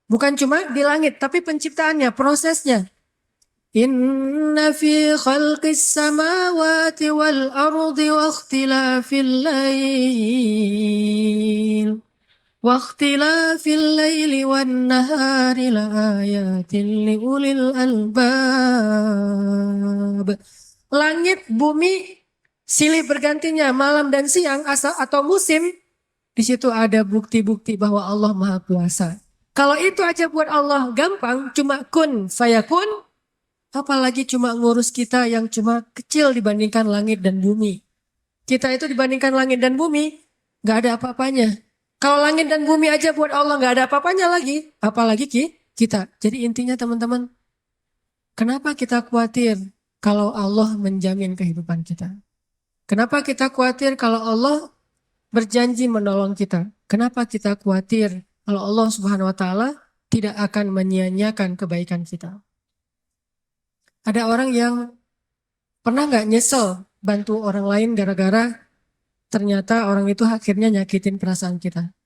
bukan cuma di langit tapi penciptaannya, prosesnya. Inna fi khalqis samawati wal ardi wa ikhtilafil lail wa ikhtilafil laili wan nahari la ayatin li ulil albab. Langit, bumi, silih bergantinya malam dan siang atau musim, di situ ada bukti-bukti bahwa Allah Maha Kuasa. Kalau itu aja buat Allah gampang, cuma kun fayakun, apalagi cuma ngurus kita yang cuma kecil dibandingkan langit dan bumi. Kita itu dibandingkan langit dan bumi, gak ada apa-apanya. Kalau langit dan bumi aja buat Allah gak ada apa-apanya lagi, apalagi kita. Jadi intinya teman-teman, kenapa kita khawatir kalau Allah menjamin kehidupan kita? Kenapa kita khawatir kalau Allah berjanji menolong kita? Kenapa kita khawatir kalau Allah Subhanahu wa Ta'ala tidak akan menyia-nyiakan kebaikan kita? Ada orang yang pernah gak nyesel bantu orang lain gara-gara ternyata orang itu akhirnya nyakitin perasaan kita.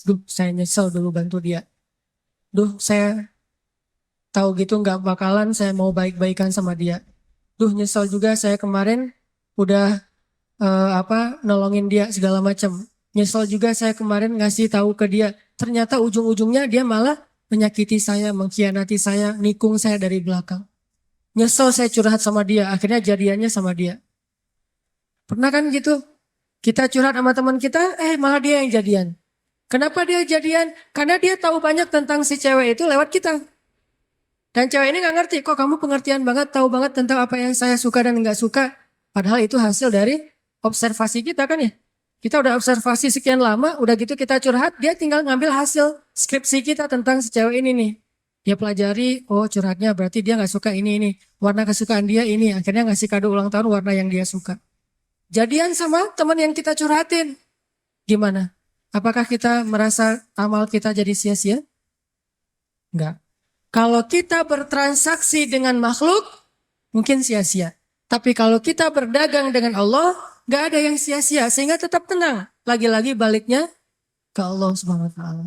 Duh, saya nyesel dulu bantu dia. Duh, saya tahu gitu gak bakalan saya mau baik-baikan sama dia. Duh, nyesel juga saya kemarin udah nolongin dia segala macam. Nyesel juga saya kemarin ngasih tahu ke dia. Ternyata ujung-ujungnya dia malah menyakiti saya, mengkhianati saya, nikung saya dari belakang. Nyesel saya curhat sama dia, akhirnya jadiannya sama dia. Pernah kan gitu? Kita curhat sama teman kita, malah dia yang jadian. Kenapa dia jadian? Karena dia tahu banyak tentang si cewek itu lewat kita. Dan cewek ini gak ngerti, kok kamu pengertian banget, tahu banget tentang apa yang saya suka dan gak suka. Padahal itu hasil dari observasi kita kan ya. Kita udah observasi sekian lama, udah gitu kita curhat, dia tinggal ngambil hasil skripsi kita tentang si cewek ini nih. Dia pelajari, oh curhatnya berarti dia gak suka ini. Warna kesukaan dia ini, akhirnya ngasih kado ulang tahun warna yang dia suka. Jadian sama teman yang kita curhatin. Gimana? Apakah kita merasa amal kita jadi sia-sia? Enggak. Kalau kita bertransaksi dengan makhluk, mungkin sia-sia. Tapi kalau kita berdagang dengan Allah, gak ada yang sia-sia. Sehingga tetap tenang. Lagi-lagi baliknya ke Allah Subhanahu wa Ta'ala.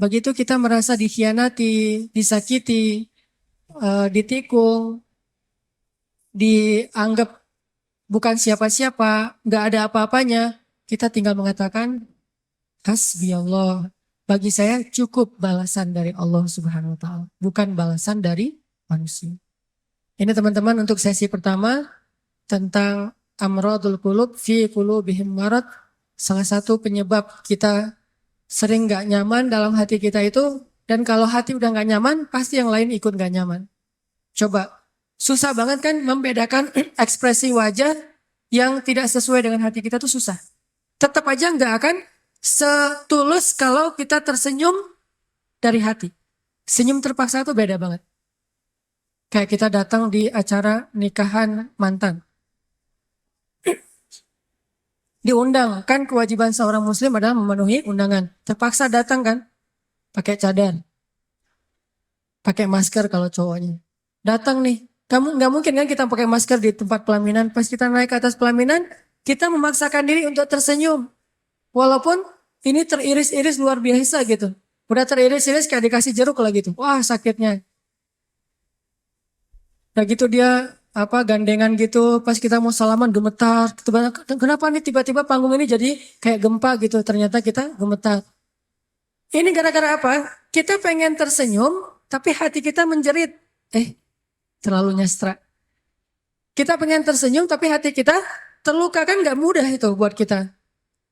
Begitu kita merasa dikhianati, disakiti, ditikung, dianggap bukan siapa-siapa, gak ada apa-apanya, kita tinggal mengatakan, hasbi Allah, bagi saya cukup balasan dari Allah Subhanahu wa Ta'ala, bukan balasan dari manusia. Ini teman-teman untuk sesi pertama tentang amradul qulub fi qulubihim marad. Salah satu penyebab kita sering gak nyaman dalam hati kita itu, dan kalau hati udah gak nyaman, pasti yang lain ikut gak nyaman. Coba, susah banget kan membedakan ekspresi wajah yang tidak sesuai dengan hati kita tuh susah. Tetap aja gak akan setulus kalau kita tersenyum dari hati. Senyum terpaksa tuh beda banget. Kayak kita datang di acara nikahan mantan. Diundang, kan kewajiban seorang muslim adalah memenuhi undangan. Terpaksa datang kan, pakai cadar, pakai masker kalau cowoknya. Datang nih, kamu nggak mungkin kan kita pakai masker di tempat pelaminan. Pas kita naik ke atas pelaminan, kita memaksakan diri untuk tersenyum. Walaupun ini teriris-iris luar biasa gitu. Udah teriris-iris kayak dikasih jeruk lah gitu. Wah sakitnya. Udah gitu dia apa gandengan gitu. Pas kita mau salaman gemetar. Kenapa nih tiba-tiba panggung ini jadi kayak gempa gitu. Ternyata kita gemetar. Ini gara-gara apa? Kita pengen tersenyum tapi hati kita menjerit. Terlalu nyastra. Kita pengen tersenyum tapi hati kita terluka, kan gak mudah itu buat kita.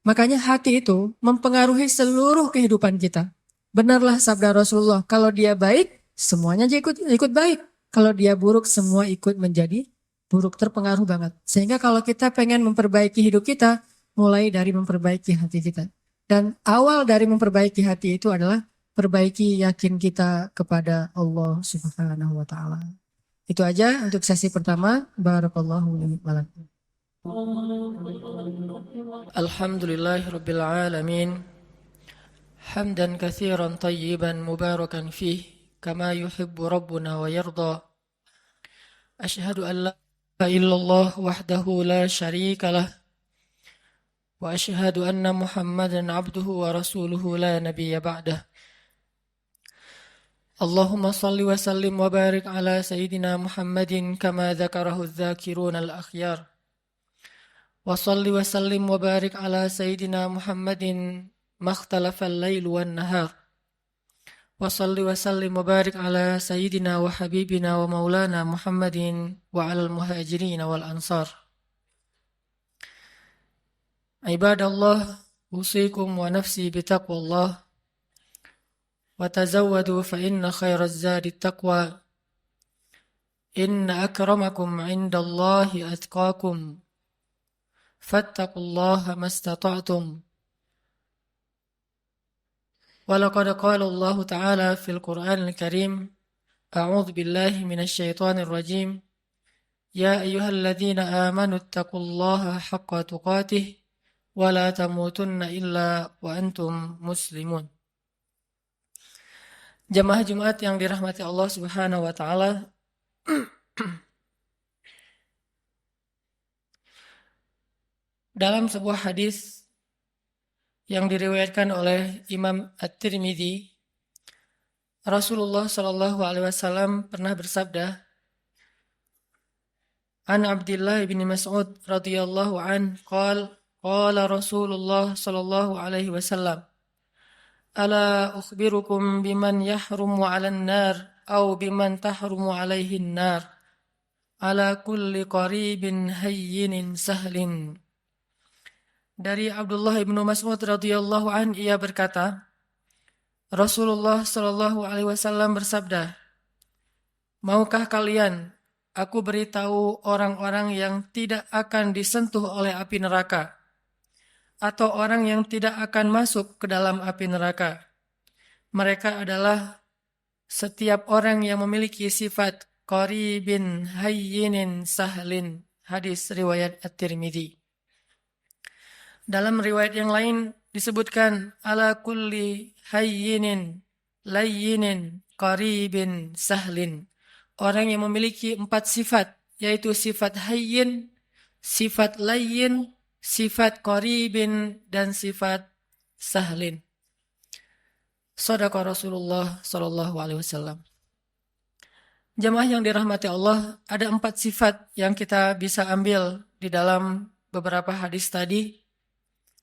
Makanya hati itu mempengaruhi seluruh kehidupan kita. Benarlah sabda Rasulullah, kalau dia baik, semuanya ikut baik. Kalau dia buruk, semua ikut menjadi buruk, terpengaruh banget. Sehingga kalau kita pengen memperbaiki hidup kita, mulai dari memperbaiki hati kita. Dan awal dari memperbaiki hati itu adalah perbaiki yakin kita kepada Allah Subhanahu wa Ta'ala. Itu aja untuk sesi pertama. Barakallahu li wa lakum. Alhamdulillahirabbil alamin. Hamdan katsiran tayyiban mubarakan fih kama yuhibbu rabbuna wa yarda. Asyhadu an la ilaha illallah wahdahu la syarika lah wa asyhadu anna Muhammadan abduhu wa rasuluhu la nabiyya ba'dah. Allahumma salli wa sallim wa barik ala sayyidina Muhammadin kama dzakarahu adh-dzakirun al-akhyar. Wa salli wa sallim wa barik ala sayyidina Muhammadin makhtalafa al-lail wan nahar. Wa salli wa sallim wa barik ala sayyidina wa habibina wa maulana Muhammadin wa ala al-muhajirin wal ansar. Ibadallah, usikum wa nafsi bitaqwallah. وتزودوا فإن خير الزاد التقوى إن أكرمكم عند الله أتقاكم فاتقوا الله ما استطعتم ولقد قال الله تعالى في القرآن الكريم أعوذ بالله من الشيطان الرجيم يا أيها الذين آمنوا اتقوا الله حق تقاته ولا تموتن إلا وأنتم مسلمون. Jamaah Jumat yang dirahmati Allah Subhanahu wa Ta'ala, dalam sebuah hadis yang diriwayatkan oleh Imam At-Tirmidzi, Rasulullah Shallallahu Alaihi Wasallam pernah bersabda, An Abdullah bin Mas'ud radhiyallahu an qala Rasulullah Shallallahu Alaihi Wasallam, Ala ukhbirukum biman yahrumu 'alan nar aw biman tahrumu 'alaihin nar ala kulli qaribin hayyinin sahlin. Dari Abdullah bin Mas'ud radhiyallahu an, ia berkata, Rasulullah Shallallahu alaihi wasallam bersabda, maukah kalian aku beritahu orang-orang yang tidak akan disentuh oleh api neraka, atau orang yang tidak akan masuk ke dalam api neraka? Mereka adalah setiap orang yang memiliki sifat qaribin hayyinin sahlin. Hadis riwayat At-Tirmidzi. Dalam riwayat yang lain disebutkan ala kulli hayyinin layyinin qaribin sahlin. Orang yang memiliki 4 sifat, yaitu sifat hayyin, sifat layyin, sifat qaribin, dan sifat sahlin. Shadaqa Rasulullah sallallahu alaihi wasallam. Jamaah yang dirahmati Allah, ada 4 sifat yang kita bisa ambil di dalam beberapa hadis tadi.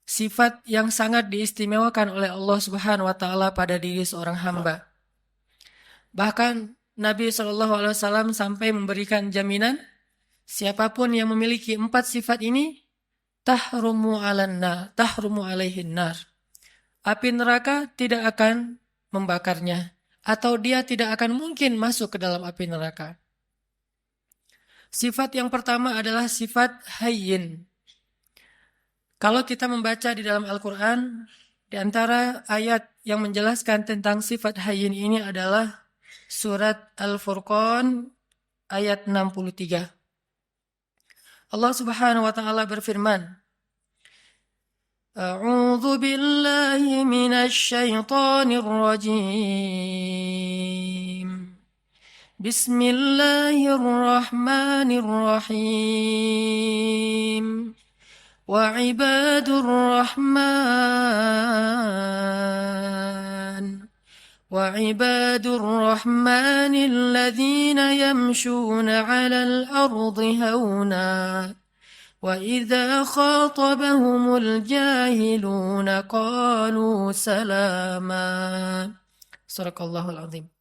Sifat yang sangat diistimewakan oleh Allah Subhanahu wa Ta'ala pada diri seorang hamba. Bahkan Nabi SAW sampai memberikan jaminan, siapapun yang memiliki 4 sifat ini, tahrumu alaihin nar. Api neraka tidak akan membakarnya, atau dia tidak akan mungkin masuk ke dalam api neraka. Sifat yang pertama adalah sifat hayyin. Kalau kita membaca di dalam Al-Quran, di antara ayat yang menjelaskan tentang sifat hayyin ini adalah surat Al-Furqan ayat 63. Allah Subhanahu wa Ta'ala berfirman, A'udzu billahi minasy syaithanir rajim. Bismillahirrahmanirrahim. Wa ibadur rahman وعباد الرحمن الذين يمشون على الأرض هونا وإذا خاطبهم الجاهلون قالوا سلاما. Sadaqallahul Azim.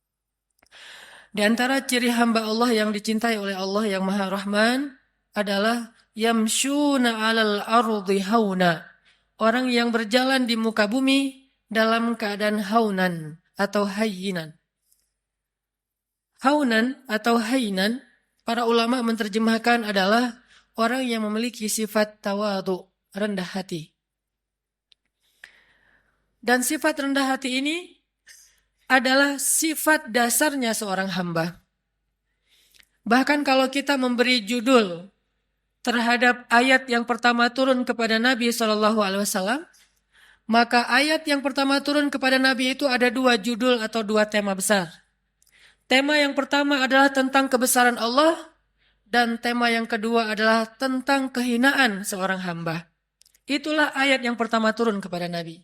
Di antara ciri hamba Allah yang dicintai oleh Allah yang Maha Rahman adalah yamshuna 'alal ardi hauna. Orang yang berjalan di muka bumi dalam keadaan haunan atau hayyinan. Haunan atau hayyinan, para ulama menerjemahkan adalah orang yang memiliki sifat tawadhu, rendah hati. Dan sifat rendah hati ini adalah sifat dasarnya seorang hamba. Bahkan kalau kita memberi judul terhadap ayat yang pertama turun kepada Nabi SAW, maka ayat yang pertama turun kepada Nabi itu ada dua judul atau dua tema besar. Tema yang pertama adalah tentang kebesaran Allah, dan tema yang kedua adalah tentang kehinaan seorang hamba. Itulah ayat yang pertama turun kepada Nabi.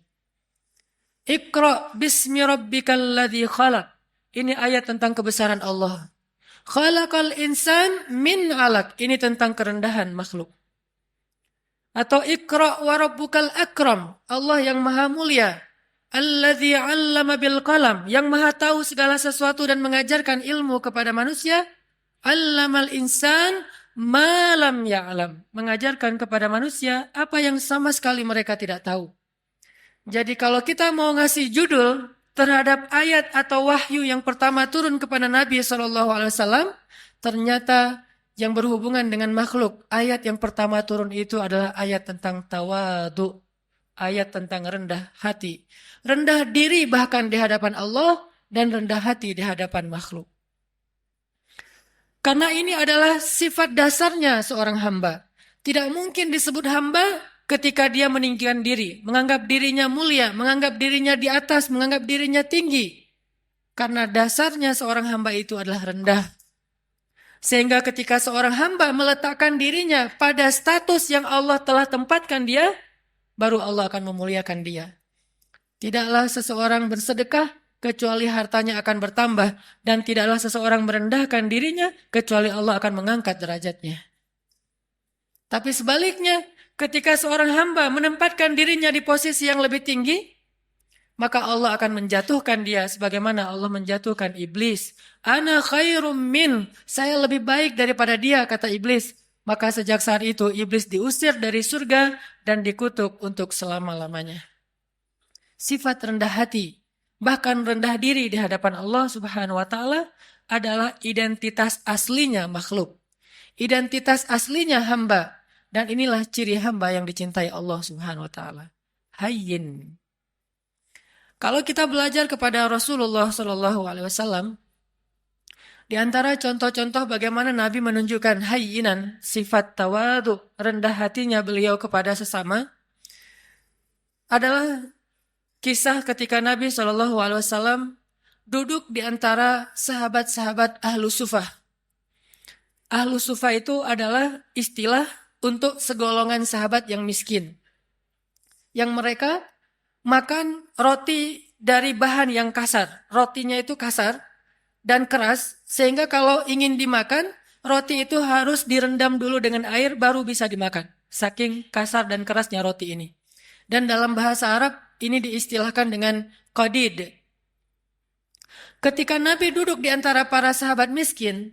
Iqra bismi rabbikal ladzi khalaq. Ini ayat tentang kebesaran Allah. Khalaqal insan min 'alaq. Ini tentang kerendahan makhluk. Atau Iqra wa rabbukal akram, Allah yang maha mulia. Alladzi 'allama bil qalam, yang maha tahu segala sesuatu dan mengajarkan ilmu kepada manusia. 'Allamal insan ma lam ya'lam, mengajarkan kepada manusia apa yang sama sekali mereka tidak tahu. Jadi kalau kita mau ngasih judul terhadap ayat atau wahyu yang pertama turun kepada Nabi SAW, ternyata yang berhubungan dengan makhluk, ayat yang pertama turun itu adalah ayat tentang tawadhu, ayat tentang rendah hati. Rendah diri bahkan di hadapan Allah dan rendah hati di hadapan makhluk. Karena ini adalah sifat dasarnya seorang hamba. Tidak mungkin disebut hamba ketika dia meninggikan diri, menganggap dirinya mulia, menganggap dirinya di atas, menganggap dirinya tinggi. Karena dasarnya seorang hamba itu adalah rendah. Sehingga ketika seorang hamba meletakkan dirinya pada status yang Allah telah tempatkan dia, baru Allah akan memuliakan dia. Tidaklah seseorang bersedekah kecuali hartanya akan bertambah, dan tidaklah seseorang merendahkan dirinya kecuali Allah akan mengangkat derajatnya. Tapi sebaliknya, ketika seorang hamba menempatkan dirinya di posisi yang lebih tinggi, maka Allah akan menjatuhkan dia sebagaimana Allah menjatuhkan iblis. Ana khairum min, saya lebih baik daripada dia, kata iblis. Maka sejak saat itu iblis diusir dari surga dan dikutuk untuk selama-lamanya. Sifat rendah hati, bahkan rendah diri di hadapan Allah Subhanahu wa taala adalah identitas aslinya makhluk. Identitas aslinya hamba, dan inilah ciri hamba yang dicintai Allah Subhanahu wa taala. Hayyin. Kalau kita belajar kepada Rasulullah SAW, di antara contoh-contoh bagaimana Nabi menunjukkan hayyinan, sifat tawadhu, rendah hatinya beliau kepada sesama, adalah kisah ketika Nabi SAW duduk di antara sahabat-sahabat Ahlu Sufah. Ahlu Sufah itu adalah istilah untuk segolongan sahabat yang miskin, yang mereka makan roti dari bahan yang kasar. Rotinya itu kasar dan keras, sehingga kalau ingin dimakan, roti itu harus direndam dulu dengan air baru bisa dimakan. Saking kasar dan kerasnya roti ini. Dan dalam bahasa Arab, ini diistilahkan dengan qadid. Ketika Nabi duduk di antara para sahabat miskin,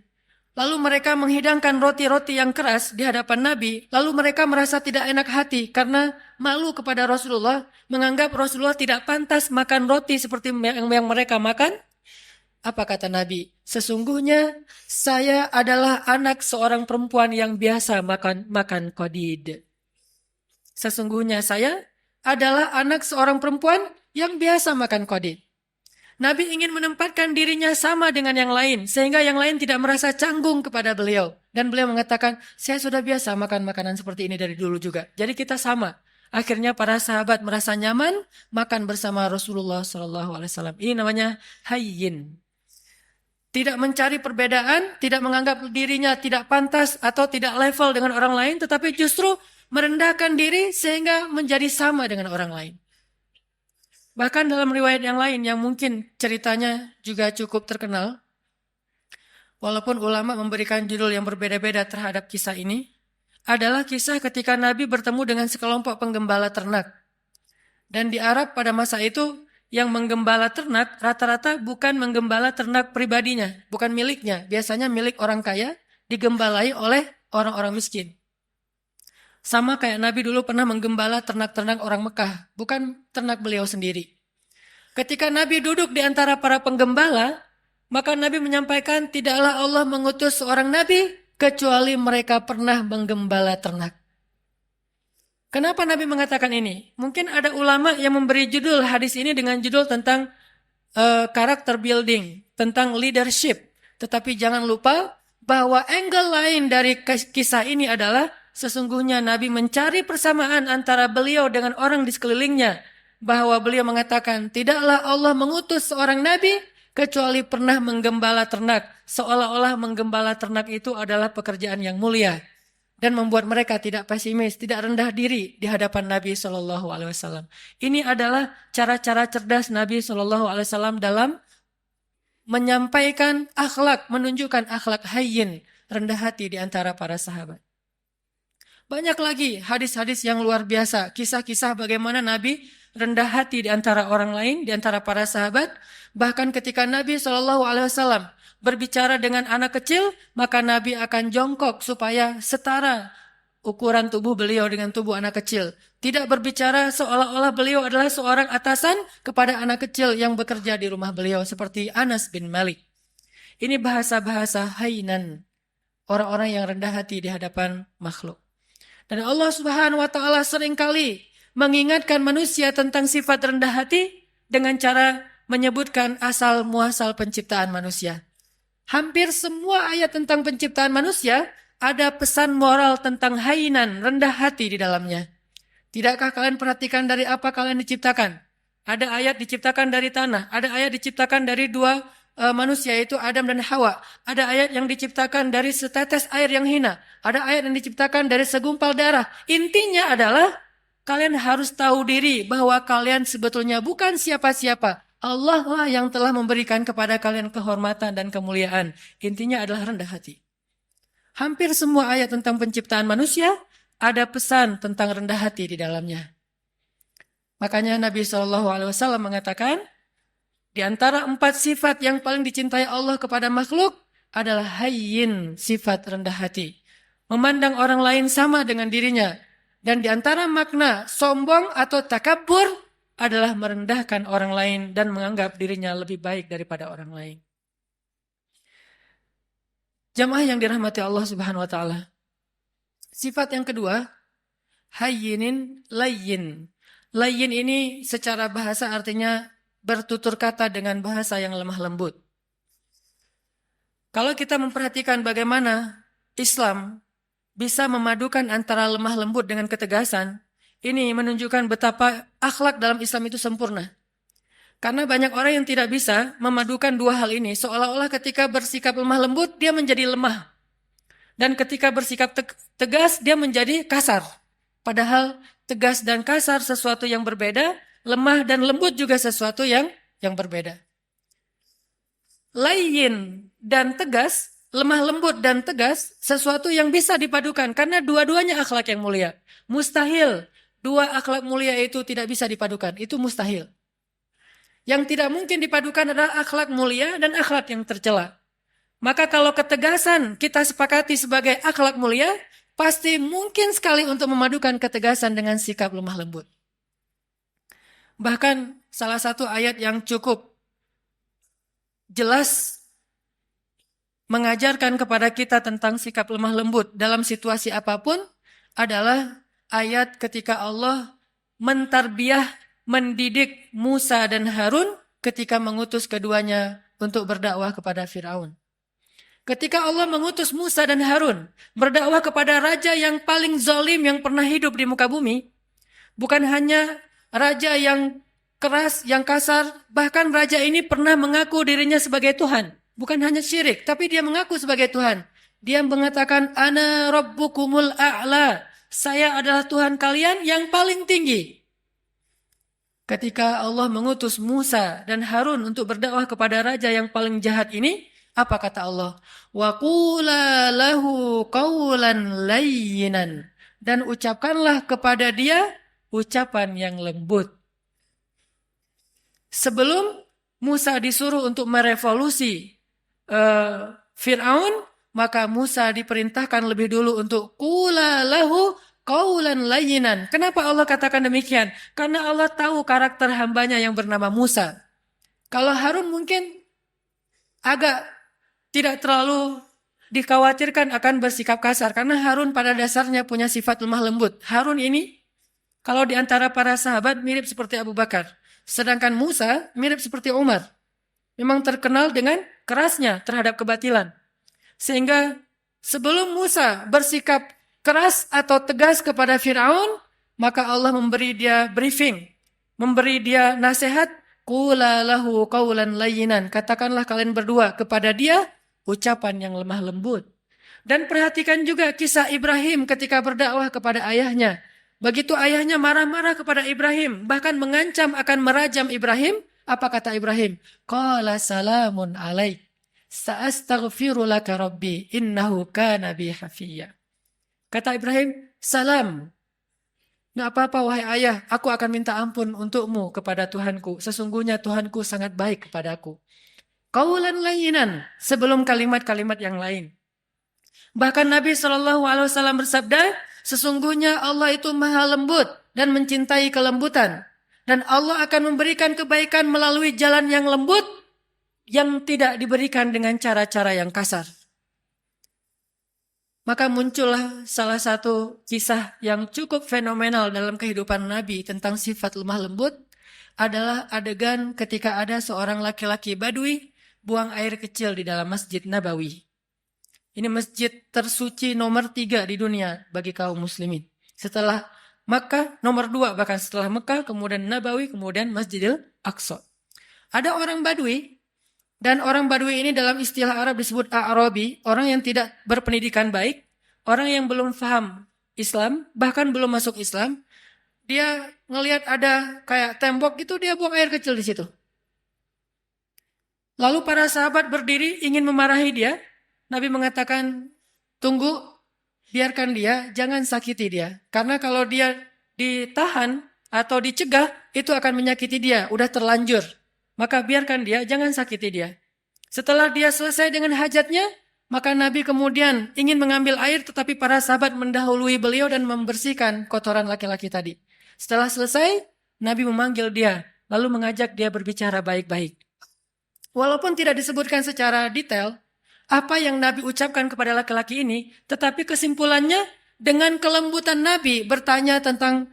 lalu mereka menghidangkan roti-roti yang keras di hadapan Nabi, lalu mereka merasa tidak enak hati karena malu kepada Rasulullah, menganggap Rasulullah tidak pantas makan roti seperti yang mereka makan. Apa kata Nabi? Sesungguhnya saya adalah anak seorang perempuan yang biasa makan qadid. Sesungguhnya saya adalah anak seorang perempuan yang biasa makan qadid. Nabi ingin menempatkan dirinya sama dengan yang lain, sehingga yang lain tidak merasa canggung kepada beliau. Dan beliau mengatakan, saya sudah biasa makan makanan seperti ini dari dulu juga. Jadi kita sama. Akhirnya para sahabat merasa nyaman makan bersama Rasulullah SAW. Ini namanya hayyin. Tidak mencari perbedaan, tidak menganggap dirinya tidak pantas atau tidak level dengan orang lain, tetapi justru merendahkan diri sehingga menjadi sama dengan orang lain. Bahkan dalam riwayat yang lain yang mungkin ceritanya juga cukup terkenal, walaupun ulama memberikan judul yang berbeda-beda terhadap kisah ini, adalah kisah ketika Nabi bertemu dengan sekelompok penggembala ternak. Dan di Arab pada masa itu, yang menggembala ternak rata-rata bukan menggembala ternak pribadinya, bukan miliknya. Biasanya milik orang kaya digembalai oleh orang-orang miskin. Sama kayak Nabi dulu pernah menggembala ternak-ternak orang Mekah, bukan ternak beliau sendiri. Ketika Nabi duduk di antara para penggembala, maka Nabi menyampaikan, tidaklah Allah mengutus seorang Nabi kecuali mereka pernah menggembala ternak. Kenapa Nabi mengatakan ini? Mungkin ada ulama yang memberi judul hadis ini dengan judul tentang karakter building, tentang leadership. Tetapi jangan lupa bahwa angle lain dari kisah ini adalah sesungguhnya Nabi mencari persamaan antara beliau dengan orang di sekelilingnya. Bahwa beliau mengatakan, tidaklah Allah mengutus seorang Nabi kecuali pernah menggembala ternak. Seolah-olah menggembala ternak itu adalah pekerjaan yang mulia. Dan membuat mereka tidak pesimis, tidak rendah diri di hadapan Nabi SAW. Ini adalah cara-cara cerdas Nabi SAW dalam menyampaikan akhlak, menunjukkan akhlak hayyin, rendah hati di antara para sahabat. Banyak lagi hadis-hadis yang luar biasa, kisah-kisah bagaimana Nabi rendah hati di antara orang lain, di antara para sahabat. Bahkan ketika Nabi SAW berbicara dengan anak kecil, maka Nabi akan jongkok supaya setara ukuran tubuh beliau dengan tubuh anak kecil. Tidak berbicara seolah-olah beliau adalah seorang atasan kepada anak kecil yang bekerja di rumah beliau seperti Anas bin Malik. Ini bahasa-bahasa hainan, orang-orang yang rendah hati di hadapan makhluk. Dan Allah Subhanahu wa taala seringkali mengingatkan manusia tentang sifat rendah hati dengan cara menyebutkan asal muasal penciptaan manusia. Hampir semua ayat tentang penciptaan manusia ada pesan moral tentang hainan, rendah hati di dalamnya. Tidakkah kalian perhatikan dari apa kalian diciptakan? Ada ayat diciptakan dari tanah, ada ayat diciptakan dari dua manusia yaitu Adam dan Hawa. Ada ayat yang diciptakan dari setetes air yang hina. Ada ayat yang diciptakan dari segumpal darah. Intinya adalah kalian harus tahu diri bahwa kalian sebetulnya bukan siapa-siapa. Allah lah yang telah memberikan kepada kalian kehormatan dan kemuliaan. Intinya adalah rendah hati. Hampir semua ayat tentang penciptaan manusia ada pesan tentang rendah hati di dalamnya. Makanya Nabi SAW mengatakan, di antara 4 sifat yang paling dicintai Allah kepada makhluk adalah hayyin, sifat rendah hati. Memandang orang lain sama dengan dirinya. Dan di antara makna sombong atau takabur adalah merendahkan orang lain dan menganggap dirinya lebih baik daripada orang lain. Jamaah yang dirahmati Allah Subhanahu wa taala. Sifat yang kedua, hayyinin layyin. Layyin ini secara bahasa artinya bertutur kata dengan bahasa yang lemah lembut. Kalau kita memperhatikan bagaimana Islam bisa memadukan antara lemah lembut dengan ketegasan, ini menunjukkan betapa akhlak dalam Islam itu sempurna. Karena banyak orang yang tidak bisa memadukan dua hal ini, seolah-olah ketika bersikap lemah lembut, dia menjadi lemah. Dan ketika bersikap tegas, dia menjadi kasar. Padahal tegas dan kasar sesuatu yang berbeda, lemah dan lembut juga sesuatu yang berbeda. Layyin dan tegas, lemah lembut dan tegas, sesuatu yang bisa dipadukan. Karena dua-duanya akhlak yang mulia. Mustahil dua akhlak mulia itu tidak bisa dipadukan. Itu mustahil. Yang tidak mungkin dipadukan adalah akhlak mulia dan akhlak yang tercela. Maka kalau ketegasan kita sepakati sebagai akhlak mulia, pasti mungkin sekali untuk memadukan ketegasan dengan sikap lemah lembut. Bahkan salah satu ayat yang cukup jelas mengajarkan kepada kita tentang sikap lemah lembut dalam situasi apapun adalah ayat ketika Allah mentarbiyah, mendidik Musa dan Harun ketika mengutus keduanya untuk berdakwah kepada Firaun. Ketika Allah mengutus Musa dan Harun berdakwah kepada raja yang paling zalim yang pernah hidup di muka bumi, Bukan hanya raja yang keras, yang kasar, bahkan raja ini pernah mengaku dirinya sebagai Tuhan. Bukan hanya syirik, tapi dia mengaku sebagai Tuhan. Dia mengatakan, Ana Rabbukumul A'la. Saya adalah Tuhan kalian yang paling tinggi. Ketika Allah mengutus Musa dan Harun untuk berdakwah kepada raja yang paling jahat ini, apa kata Allah? Wa qula lahu qawlan layyinan. Dan ucapkanlah kepada dia ucapan yang lembut. Sebelum Musa disuruh untuk merevolusi Fir'aun, maka Musa diperintahkan lebih dulu untuk qula lahu qawlan layyinan. Kenapa Allah katakan demikian? Karena Allah tahu karakter hambanya yang bernama Musa. Kalau Harun mungkin agak tidak terlalu dikhawatirkan akan bersikap kasar. Karena Harun pada dasarnya punya sifat lemah lembut. Harun ini kalau di antara para sahabat mirip seperti Abu Bakar. Sedangkan Musa mirip seperti Umar. Memang terkenal dengan kerasnya terhadap kebatilan. Sehingga sebelum Musa bersikap keras atau tegas kepada Fir'aun, maka Allah memberi dia briefing, memberi dia nasihat, qula lahu qawlan layyinan. Katakanlah kalian berdua kepada dia ucapan yang lemah lembut. Dan perhatikan juga kisah Ibrahim ketika berdakwah kepada ayahnya. Begitu ayahnya marah-marah kepada Ibrahim, bahkan mengancam akan merajam Ibrahim, apa kata Ibrahim? Qala salamun alaik. Sa'astaghfiru laka rabbi innahu kana bi hafiyya. Kata Ibrahim, salam. Nggak apa-apa wahai ayah, aku akan minta ampun untukmu kepada Tuhanku. Sesungguhnya Tuhanku sangat baik kepadaku. Qaulan layyinan, sebelum kalimat-kalimat yang lain. Bahkan Nabi SAW bersabda, sesungguhnya Allah itu maha lembut dan mencintai kelembutan. Dan Allah akan memberikan kebaikan melalui jalan yang lembut yang tidak diberikan dengan cara-cara yang kasar. Maka muncullah salah satu kisah yang cukup fenomenal dalam kehidupan Nabi tentang sifat lemah lembut adalah adegan ketika ada seorang laki-laki Badui buang air kecil di dalam Masjid Nabawi. Ini masjid tersuci nomor 3 di dunia bagi kaum muslimin. Setelah Makkah, nomor 2 bahkan setelah Makkah, kemudian Nabawi, kemudian Masjidil Aqsa. Ada orang Badui, dan orang Badui ini dalam istilah Arab disebut A'rabi, orang yang tidak berpendidikan baik, orang yang belum paham Islam, bahkan belum masuk Islam. Dia ngelihat ada kayak tembok gitu, dia buang air kecil di situ. Lalu para sahabat berdiri ingin memarahi dia. Nabi mengatakan, tunggu, biarkan dia, jangan sakiti dia. Karena kalau dia ditahan atau dicegah, itu akan menyakiti dia, udah terlanjur. Maka biarkan dia, jangan sakiti dia. Setelah dia selesai dengan hajatnya, maka Nabi kemudian ingin mengambil air, tetapi para sahabat mendahului beliau dan membersihkan kotoran laki-laki tadi. Setelah selesai, Nabi memanggil dia, lalu mengajak dia berbicara baik-baik. Walaupun tidak disebutkan secara detail, apa yang Nabi ucapkan kepada laki-laki ini, tetapi kesimpulannya dengan kelembutan Nabi bertanya tentang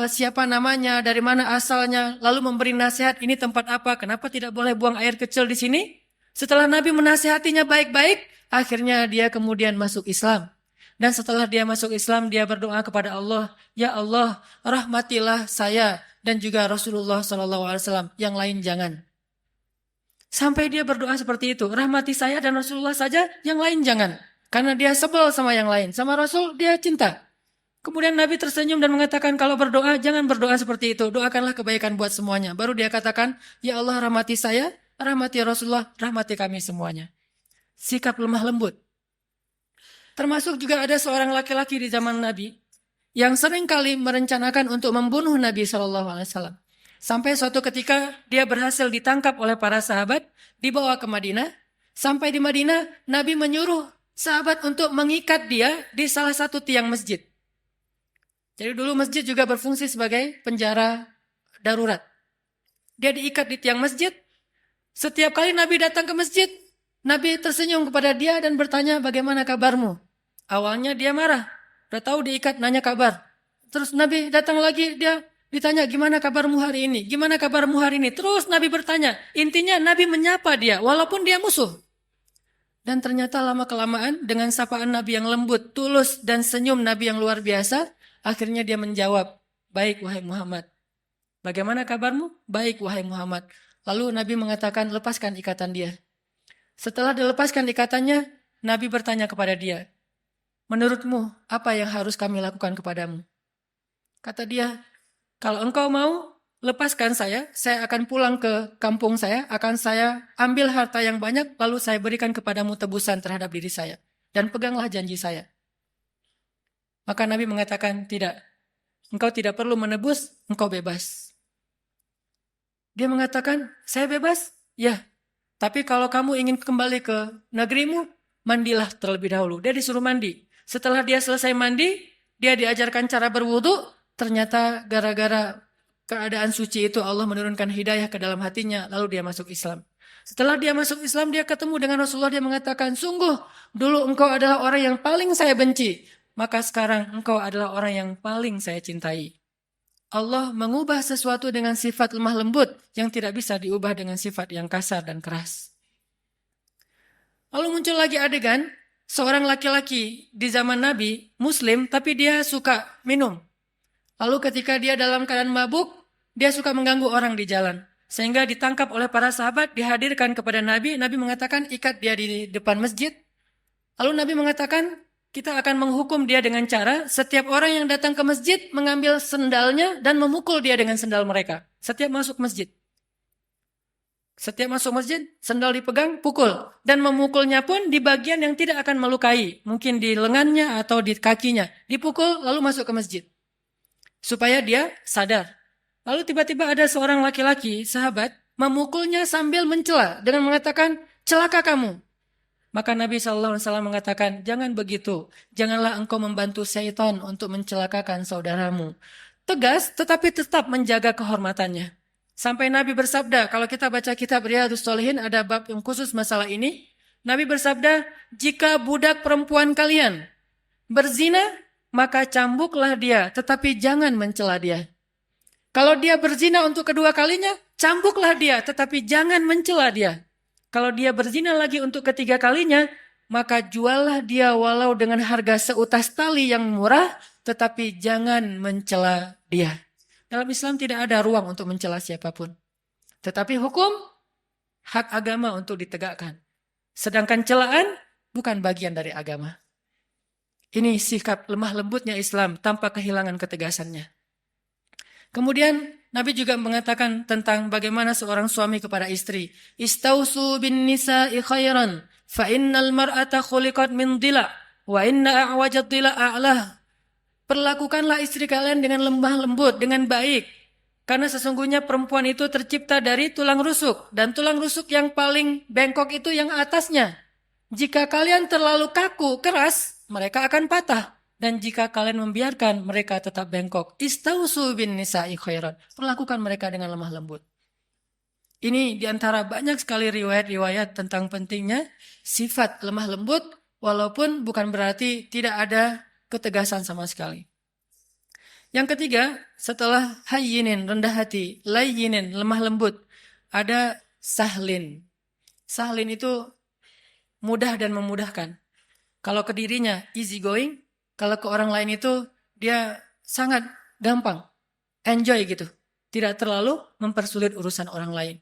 siapa namanya, dari mana asalnya, lalu memberi nasihat ini tempat apa, kenapa tidak boleh buang air kecil di sini. Setelah Nabi menasihatinya baik-baik, akhirnya dia kemudian masuk Islam. Dan setelah dia masuk Islam, dia berdoa kepada Allah, ya Allah, rahmatilah saya dan juga Rasulullah SAW, yang lain jangan. Sampai dia berdoa seperti itu. Rahmati saya dan Rasulullah saja, yang lain jangan. Karena dia sebel sama yang lain. Sama Rasul dia cinta. Kemudian Nabi tersenyum dan mengatakan, kalau berdoa jangan berdoa seperti itu. Doakanlah kebaikan buat semuanya. Baru dia katakan, ya Allah rahmati saya, rahmati Rasulullah, rahmati kami semuanya. Sikap lemah lembut. Termasuk juga ada seorang laki-laki di zaman Nabi yang seringkali merencanakan untuk membunuh Nabi SAW. Sampai suatu ketika dia berhasil ditangkap oleh para sahabat, dibawa ke Madinah. Sampai di Madinah, Nabi menyuruh sahabat untuk mengikat dia di salah satu tiang masjid. Jadi dulu masjid juga berfungsi sebagai penjara darurat. Dia diikat di tiang masjid. Setiap kali Nabi datang ke masjid, Nabi tersenyum kepada dia dan bertanya, bagaimana kabarmu? Awalnya dia marah. Udah tahu diikat, nanya kabar. Terus Nabi datang lagi, dia ditanya, gimana kabarmu hari ini? Gimana kabarmu hari ini? Terus Nabi bertanya. Intinya Nabi menyapa dia, walaupun dia musuh. Dan ternyata lama-kelamaan dengan sapaan Nabi yang lembut, tulus, dan senyum Nabi yang luar biasa, akhirnya dia menjawab Baik wahai Muhammad. Bagaimana kabarmu? Baik wahai Muhammad. Lalu Nabi mengatakan, lepaskan ikatan dia. Setelah dilepaskan ikatannya, Nabi bertanya kepada dia, menurutmu apa yang harus kami lakukan kepadamu? Kata dia, kalau engkau mau, lepaskan saya akan pulang ke kampung saya, akan saya ambil harta yang banyak, lalu saya berikan kepadamu tebusan terhadap diri saya. Dan peganglah janji saya. Maka Nabi mengatakan, tidak, engkau tidak perlu menebus, engkau bebas. Dia mengatakan, saya bebas? Ya, tapi kalau kamu ingin kembali ke negerimu, mandilah terlebih dahulu. Dia disuruh mandi. Setelah dia selesai mandi, dia diajarkan cara berwudu. Ternyata gara-gara keadaan suci itu Allah menurunkan hidayah ke dalam hatinya, lalu dia masuk Islam. Setelah dia masuk Islam, dia ketemu dengan Rasulullah, dia mengatakan, sungguh dulu engkau adalah orang yang paling saya benci, maka sekarang engkau adalah orang yang paling saya cintai. Allah mengubah sesuatu dengan sifat lemah lembut yang tidak bisa diubah dengan sifat yang kasar dan keras. Lalu muncul lagi adegan, seorang laki-laki di zaman Nabi, Muslim, tapi dia suka minum. Lalu ketika dia dalam keadaan mabuk, dia suka mengganggu orang di jalan. Sehingga ditangkap oleh para sahabat, dihadirkan kepada Nabi. Nabi mengatakan, ikat dia di depan masjid. Lalu Nabi mengatakan, kita akan menghukum dia dengan cara, setiap orang yang datang ke masjid, mengambil sendalnya dan memukul dia dengan sendal mereka. Setiap masuk masjid. Setiap masuk masjid, sendal dipegang, pukul. Dan memukulnya pun di bagian yang tidak akan melukai. Mungkin di lengannya atau di kakinya. Dipukul, lalu masuk ke masjid. Supaya dia sadar. Lalu tiba-tiba ada seorang laki-laki, sahabat, memukulnya sambil mencela dengan mengatakan, celaka kamu. Maka Nabi SAW mengatakan, jangan begitu. Janganlah engkau membantu syaitan untuk mencelakakan saudaramu. Tegas, tetapi tetap menjaga kehormatannya. Sampai Nabi bersabda, kalau kita baca kitab Riyadhus Shalihin, ada bab yang khusus masalah ini. Nabi bersabda, jika budak perempuan kalian berzina, maka cambuklah dia, tetapi jangan mencela dia. Kalau dia berzina untuk kedua kalinya, cambuklah dia, tetapi jangan mencela dia. Kalau dia berzina lagi untuk ketiga kalinya, maka juallah dia walau dengan harga seutas tali yang murah, tetapi jangan mencela dia. Dalam Islam tidak ada ruang untuk mencela siapapun. Tetapi hukum, hak agama untuk ditegakkan. Sedangkan celaan bukan bagian dari agama. Ini sikap lemah lembutnya Islam tanpa kehilangan ketegasannya. Kemudian Nabi juga mengatakan tentang bagaimana seorang suami kepada istri. Istausu bin nisa'i khairan, fa innal mar'ata khuliqat min dhila, wa inna a'wajad dhila a'lah. Perlakukanlah istri kalian dengan lemah lembut, dengan baik. Karena sesungguhnya perempuan itu tercipta dari tulang rusuk. Dan tulang rusuk yang paling bengkok itu yang atasnya. Jika kalian terlalu kaku, keras, mereka akan patah. Dan jika kalian membiarkan mereka tetap bengkok, istausu bin nisa'i khairan. Perlakukan mereka dengan lemah lembut. Ini diantara banyak sekali riwayat-riwayat tentang pentingnya sifat lemah lembut, walaupun bukan berarti tidak ada ketegasan sama sekali. Yang ketiga, setelah hayyinin, rendah hati, layyinin, lemah lembut, ada sahlin. Sahlin itu mudah dan memudahkan. Kalau ke dirinya easy going, kalau ke orang lain itu dia sangat gampang, enjoy gitu. Tidak terlalu mempersulit urusan orang lain.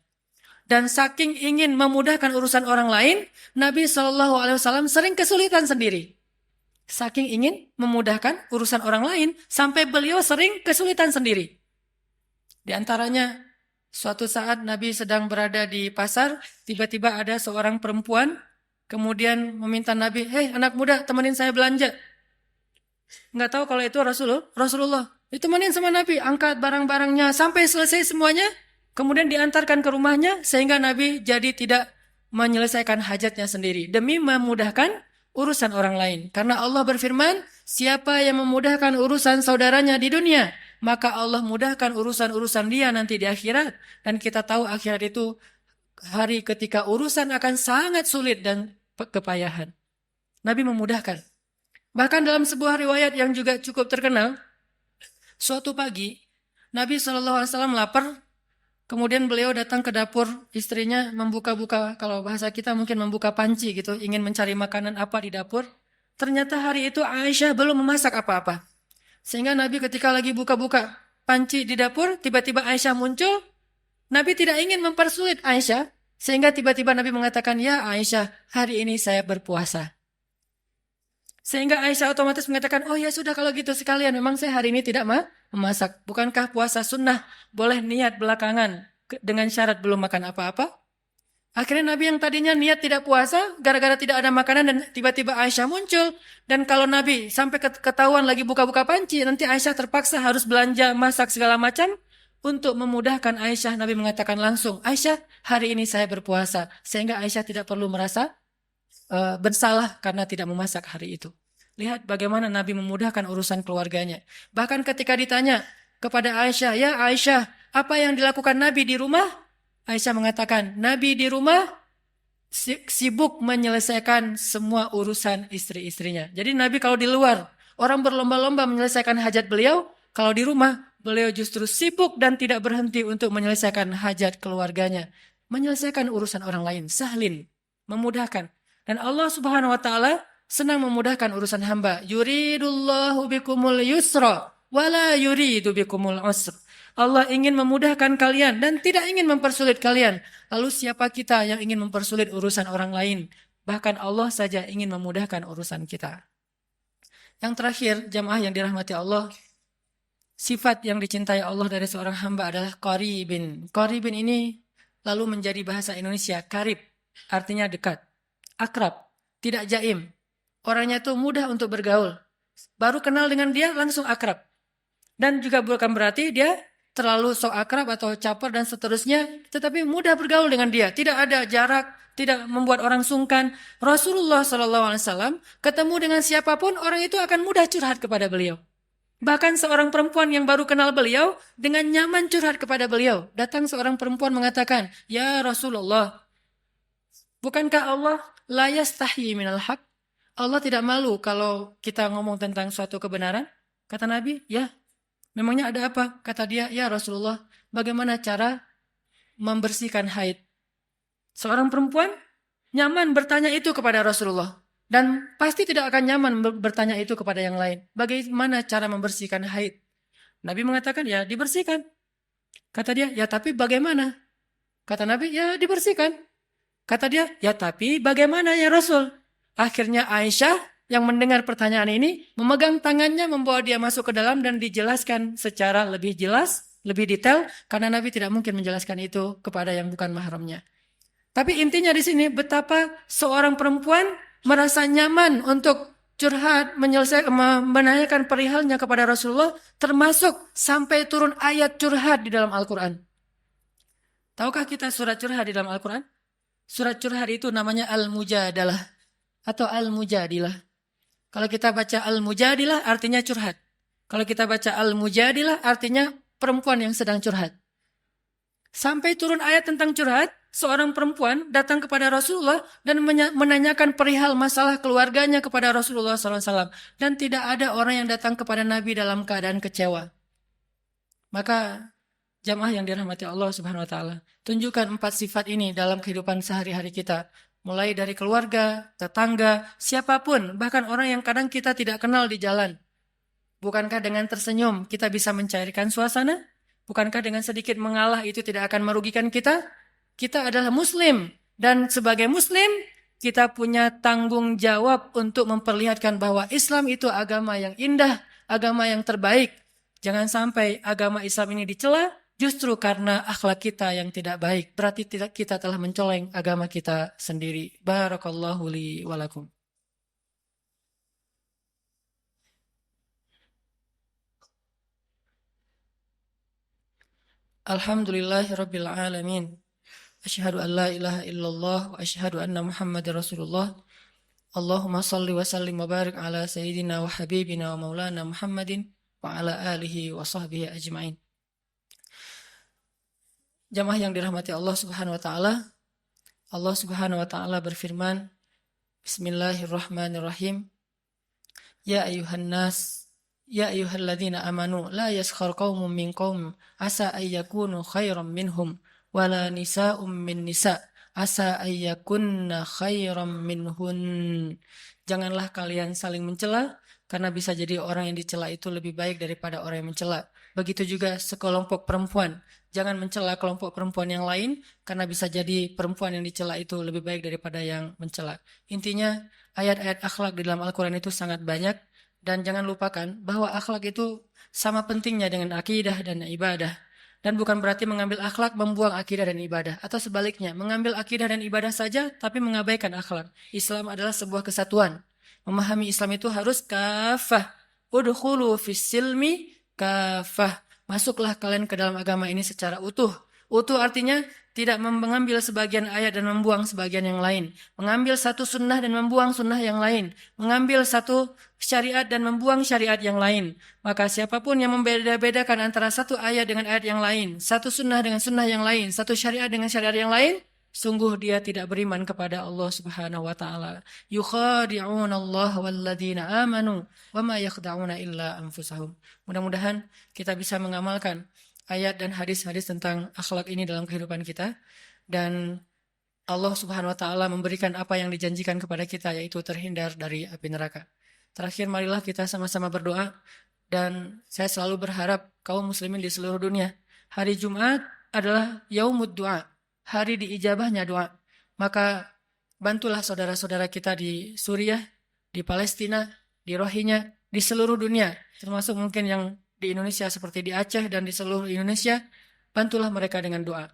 Dan saking ingin memudahkan urusan orang lain, Nabi SAW sering kesulitan sendiri. Saking ingin memudahkan urusan orang lain, sampai beliau sering kesulitan sendiri. Di antaranya, suatu saat Nabi sedang berada di pasar, tiba-tiba ada seorang perempuan, kemudian meminta Nabi, hei anak muda temenin saya belanja. Nggak tahu kalau itu Rasulullah. Ditemenin sama Nabi, angkat barang-barangnya sampai selesai semuanya, kemudian diantarkan ke rumahnya sehingga Nabi jadi tidak menyelesaikan hajatnya sendiri demi memudahkan urusan orang lain. Karena Allah berfirman, siapa yang memudahkan urusan saudaranya di dunia, maka Allah mudahkan urusan-urusan dia nanti di akhirat. Dan kita tahu akhirat itu hari ketika urusan akan sangat sulit dan kepayahan. Nabi memudahkan. Bahkan dalam sebuah riwayat yang juga cukup terkenal, suatu pagi Nabi SAW lapar, kemudian beliau datang ke dapur istrinya membuka-buka, kalau bahasa kita mungkin membuka panci gitu, ingin mencari makanan apa di dapur. Ternyata hari itu Aisyah belum memasak apa-apa. Sehingga Nabi ketika lagi buka-buka panci di dapur, tiba-tiba Aisyah muncul. Nabi tidak ingin mempersulit Aisyah, sehingga tiba-tiba Nabi mengatakan, ya Aisyah, hari ini saya berpuasa. Sehingga Aisyah otomatis mengatakan, oh ya sudah kalau gitu sekalian, memang saya hari ini tidak memasak. Bukankah puasa sunnah boleh niat belakangan dengan syarat belum makan apa-apa? Akhirnya Nabi yang tadinya niat tidak puasa, gara-gara tidak ada makanan dan tiba-tiba Aisyah muncul. Dan kalau Nabi sampai ketahuan lagi buka-buka panci, nanti Aisyah terpaksa harus belanja, masak segala macam. Untuk memudahkan Aisyah, Nabi mengatakan langsung, Aisyah, hari ini saya berpuasa. Sehingga Aisyah tidak perlu merasa bersalah karena tidak memasak hari itu. Lihat bagaimana Nabi memudahkan urusan keluarganya. Bahkan ketika ditanya kepada Aisyah, ya Aisyah, apa yang dilakukan Nabi di rumah? Aisyah mengatakan, Nabi di rumah sibuk menyelesaikan semua urusan istri-istrinya. Jadi Nabi kalau di luar, orang berlomba-lomba menyelesaikan hajat beliau, kalau di rumah, beliau justru sibuk dan tidak berhenti untuk menyelesaikan hajat keluarganya. Menyelesaikan urusan orang lain, sahlin, memudahkan. Dan Allah Subhanahu wa taala senang memudahkan urusan hamba. Yuridullahu bikumul yusra wala yuridu bikumul usra. Allah ingin memudahkan kalian dan tidak ingin mempersulit kalian. Lalu siapa kita yang ingin mempersulit urusan orang lain? Bahkan Allah saja ingin memudahkan urusan kita. Yang terakhir, jamaah yang dirahmati Allah, sifat yang dicintai Allah dari seorang hamba adalah qaribin. Qaribin ini lalu menjadi bahasa Indonesia karib, artinya dekat, akrab, tidak jaim. Orangnya itu mudah untuk bergaul. Baru kenal dengan dia langsung akrab. Dan juga bukan berarti dia terlalu sok akrab atau caper dan seterusnya, tetapi mudah bergaul dengan dia. Tidak ada jarak, tidak membuat orang sungkan. Rasulullah SAW ketemu dengan siapapun, orang itu akan mudah curhat kepada beliau. Bahkan seorang perempuan yang baru kenal beliau, dengan nyaman curhat kepada beliau. Datang seorang perempuan mengatakan, ya Rasulullah, bukankah Allah la yastahi minal haq? Allah tidak malu kalau kita ngomong tentang suatu kebenaran? Kata Nabi, ya. Memangnya ada apa? Kata dia, ya Rasulullah, bagaimana cara membersihkan haid? Seorang perempuan nyaman bertanya itu kepada Rasulullah. Dan pasti tidak akan nyaman bertanya itu kepada yang lain. Bagaimana cara membersihkan haid? Nabi mengatakan, ya dibersihkan. Kata dia, ya tapi bagaimana? Kata Nabi, ya dibersihkan. Kata dia, ya tapi bagaimana ya Rasul? Akhirnya Aisyah yang mendengar pertanyaan ini, memegang tangannya, membawa dia masuk ke dalam dan dijelaskan secara lebih jelas, lebih detail, karena Nabi tidak mungkin menjelaskan itu kepada yang bukan mahramnya. Tapi intinya di sini, betapa seorang perempuan merasa nyaman untuk curhat, menanyakan perihalnya kepada Rasulullah, termasuk sampai turun ayat curhat di dalam Al-Quran. Tahukah kita surat curhat di dalam Al-Quran? Surat curhat itu namanya Al-Mujadalah atau Al-Mujadilah. Kalau kita baca Al-Mujadilah artinya curhat. Kalau kita baca Al-Mujadilah artinya perempuan yang sedang curhat. Sampai turun ayat tentang curhat, seorang perempuan datang kepada Rasulullah dan menanyakan perihal masalah keluarganya kepada Rasulullah SAW. Dan tidak ada orang yang datang kepada Nabi dalam keadaan kecewa. Maka jamaah yang dirahmati Allah Subhanahu wa taala, tunjukkan 4 sifat ini dalam kehidupan sehari-hari kita. Mulai dari keluarga, tetangga, siapapun, bahkan orang yang kadang kita tidak kenal di jalan. Bukankah dengan tersenyum kita bisa mencairkan suasana? Bukankah dengan sedikit mengalah itu tidak akan merugikan kita? Kita adalah muslim. Dan sebagai muslim, kita punya tanggung jawab untuk memperlihatkan bahwa Islam itu agama yang indah, agama yang terbaik. Jangan sampai agama Islam ini dicela, justru karena akhlak kita yang tidak baik. Berarti kita telah mencoleng agama kita sendiri. Barakallahu li walakum. Alhamdulillahirabbil alamin. Asyhadu an la ilaha illallah wa asyhadu anna Muhammadar Rasulullah. Allahumma salli wa sallim wa barik ala sayyidina wa habibina wa maulana Muhammadin wa ala alihi wa sahbihi ajma'in. Jamaah yang dirahmati Allah Subhanahu wa taala, Allah Subhanahu wa taala berfirman, Bismillahirrahmanirrahim. Ya ayuhan nas, ya ayyuhalladzina amanu, la yaskhar qaumun min qaum asa ayyakunu khairan minhum, wala nisa'um min nisa' asa ayyakunna khairan minhun. Janganlah kalian saling mencela, karena bisa jadi orang yang dicela itu lebih baik daripada orang yang mencela. Begitu juga sekelompok perempuan. Jangan mencela kelompok perempuan yang lain, karena bisa jadi perempuan yang dicela itu lebih baik daripada yang mencela. Intinya, ayat-ayat akhlak di dalam Al-Quran itu sangat banyak, dan jangan lupakan bahwa akhlak itu sama pentingnya dengan akidah dan ibadah. Dan bukan berarti mengambil akhlak membuang akidah dan ibadah. Atau sebaliknya, mengambil akidah dan ibadah saja tapi mengabaikan akhlak. Islam adalah sebuah kesatuan. Memahami Islam itu harus kafah. Udkhulu fis silmi kafah. Masuklah kalian ke dalam agama ini secara utuh. Utuh artinya tidak mengambil sebagian ayat dan membuang sebagian yang lain. Mengambil satu sunnah dan membuang sunnah yang lain. Mengambil satu syariat dan membuang syariat yang lain. Maka siapapun yang membeda-bedakan antara satu ayat dengan ayat yang lain, satu sunnah dengan sunnah yang lain, satu syariat dengan syariat yang lain, sungguh dia tidak beriman kepada Allah Subhanahu wa taala. Yukhadi'una Allah walladzina amanu wama yakhda'una illa anfusahum. Mudah-mudahan kita bisa mengamalkan ayat dan hadis-hadis tentang akhlak ini dalam kehidupan kita, dan Allah Subhanahu wa taala memberikan apa yang dijanjikan kepada kita, yaitu terhindar dari api neraka. Terakhir, marilah kita sama-sama berdoa, dan saya selalu berharap kaum muslimin di seluruh dunia, hari Jumat adalah yaumud du'a, hari diijabahnya doa. Maka bantulah saudara-saudara kita di Suriah, di Palestina, di Rohingya, di seluruh dunia, termasuk mungkin yang di Indonesia seperti di Aceh dan di seluruh Indonesia. Bantulah mereka dengan doa.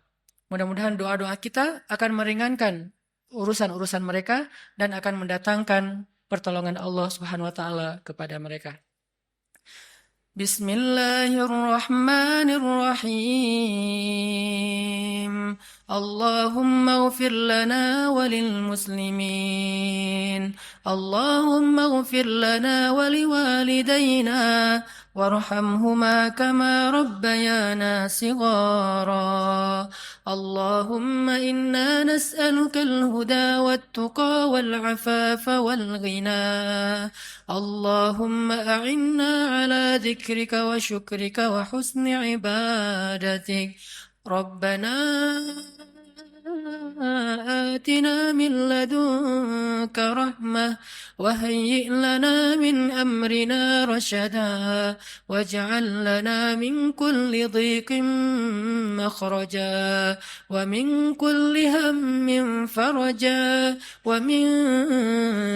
Mudah-mudahan doa-doa kita akan meringankan urusan-urusan mereka dan akan mendatangkan pertolongan Allah Subhanahu wa taala kepada mereka. Bismillahirrahmanirrahim. Allahumma ighfir lana walil muslimin. Allahumma ighfir lana waliwalidayna warhamhuma kama rabbayana sighara. Allahumma inna nas'aluka al-huda wat-tuqa wal-'afafa wal-ghina. اللهم أعنا على ذكرك وشكرك وحسن عبادتك. ربنا آتنا من لدنك رحمة وهيئ لنا من أمرنا رشدا واجعل لنا من كل ضيق مخرجا ومن كل هم فرجا ومن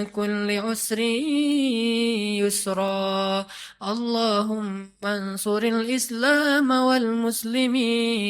كل عسر يسرا. اللهم انصر الإسلام والمسلمين.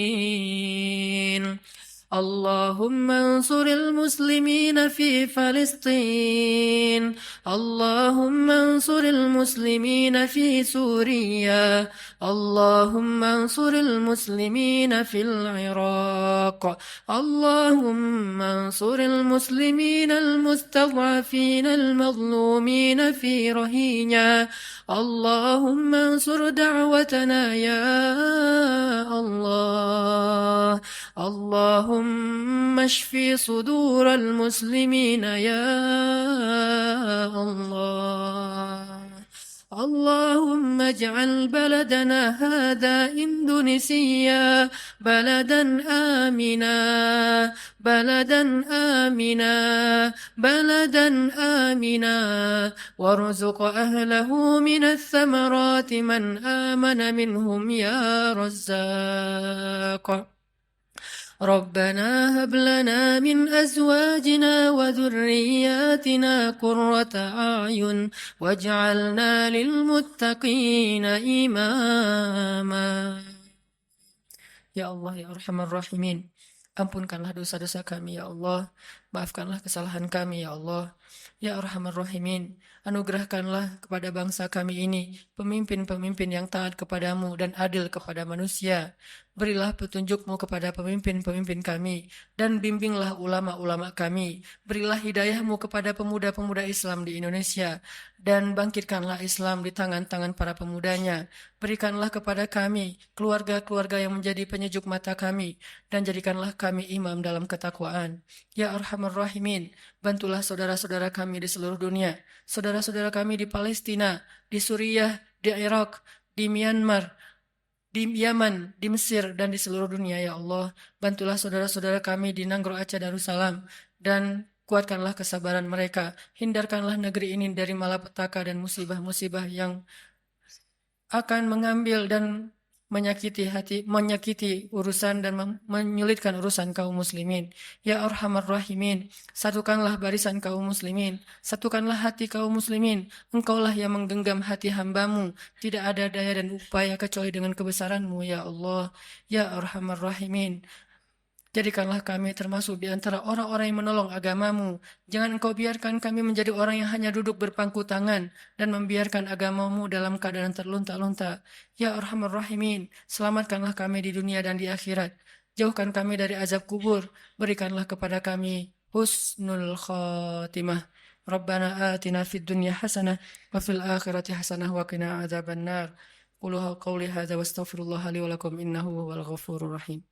اللهم انصر المسلمين في فلسطين. اللهم انصر المسلمين في سوريا. اللهم انصر المسلمين في العراق. اللهم انصر المسلمين المستضعفين المظلومين في رهينيا. اللهم انصر دعوتنا يا الله. اللهم اشف صدور المسلمين يا الله. اللهم اجعل بلدنا هذا إندونيسيا بلدا آمنا بلدا آمنا بلدا آمنا وارزق أهله من الثمرات من آمن منهم يا رزاق. ربنا هب لنا من أزواجنا وذرياتنا قرة أعين واجعلنا للمتقين إماما. Ya Allah, ya Arhamar Rahimin, ampunkanlah dosa-dosa kami ya Allah, maafkanlah kesalahan kami ya Allah. Ya Arhamar Rahimin, anugerahkanlah kepada bangsa kami ini pemimpin-pemimpin yang taat kepadamu dan adil kepada manusia. Berilah petunjuk-Mu kepada pemimpin-pemimpin kami, dan bimbinglah ulama-ulama kami. Berilah hidayah-Mu kepada pemuda-pemuda Islam di Indonesia, dan bangkitkanlah Islam di tangan-tangan para pemudanya. Berikanlah kepada kami keluarga-keluarga yang menjadi penyejuk mata kami, dan jadikanlah kami imam dalam ketakwaan. Ya Arhamar Rahimin, bantulah saudara-saudara kami di seluruh dunia, saudara-saudara kami di Palestina, di Suriah, di Irak, di Myanmar, di Yaman, di Mesir, dan di seluruh dunia ya Allah. Bantulah saudara-saudara kami di Nanggro Aceh Darussalam, dan kuatkanlah kesabaran mereka. Hindarkanlah negeri ini dari malapetaka dan musibah-musibah yang akan mengambil dan menyakiti urusan dan menyulitkan urusan kaum muslimin. Ya Arhamar Rahimin, satukanlah barisan kaum muslimin, satukanlah hati kaum muslimin. Engkaulah yang menggenggam hati hambamu. Tidak ada daya dan upaya kecuali dengan kebesaranmu, ya Allah. Ya Arhamar Rahimin, jadikanlah kami termasuk di antara orang-orang yang menolong agamamu. Jangan engkau biarkan kami menjadi orang yang hanya duduk berpangku tangan dan membiarkan agamamu dalam keadaan terlunta-lunta. Ya Arhamar Rahimin, selamatkanlah kami di dunia dan di akhirat. Jauhkan kami dari azab kubur. Berikanlah kepada kami husnul khatimah. Rabbana atina fid dunya hasanah wa fil akhirati hasanah wa qina adzabannar. Qulu qawli hadza wastaghfirullah li wa lakum innahu huwal ghafurur rahim.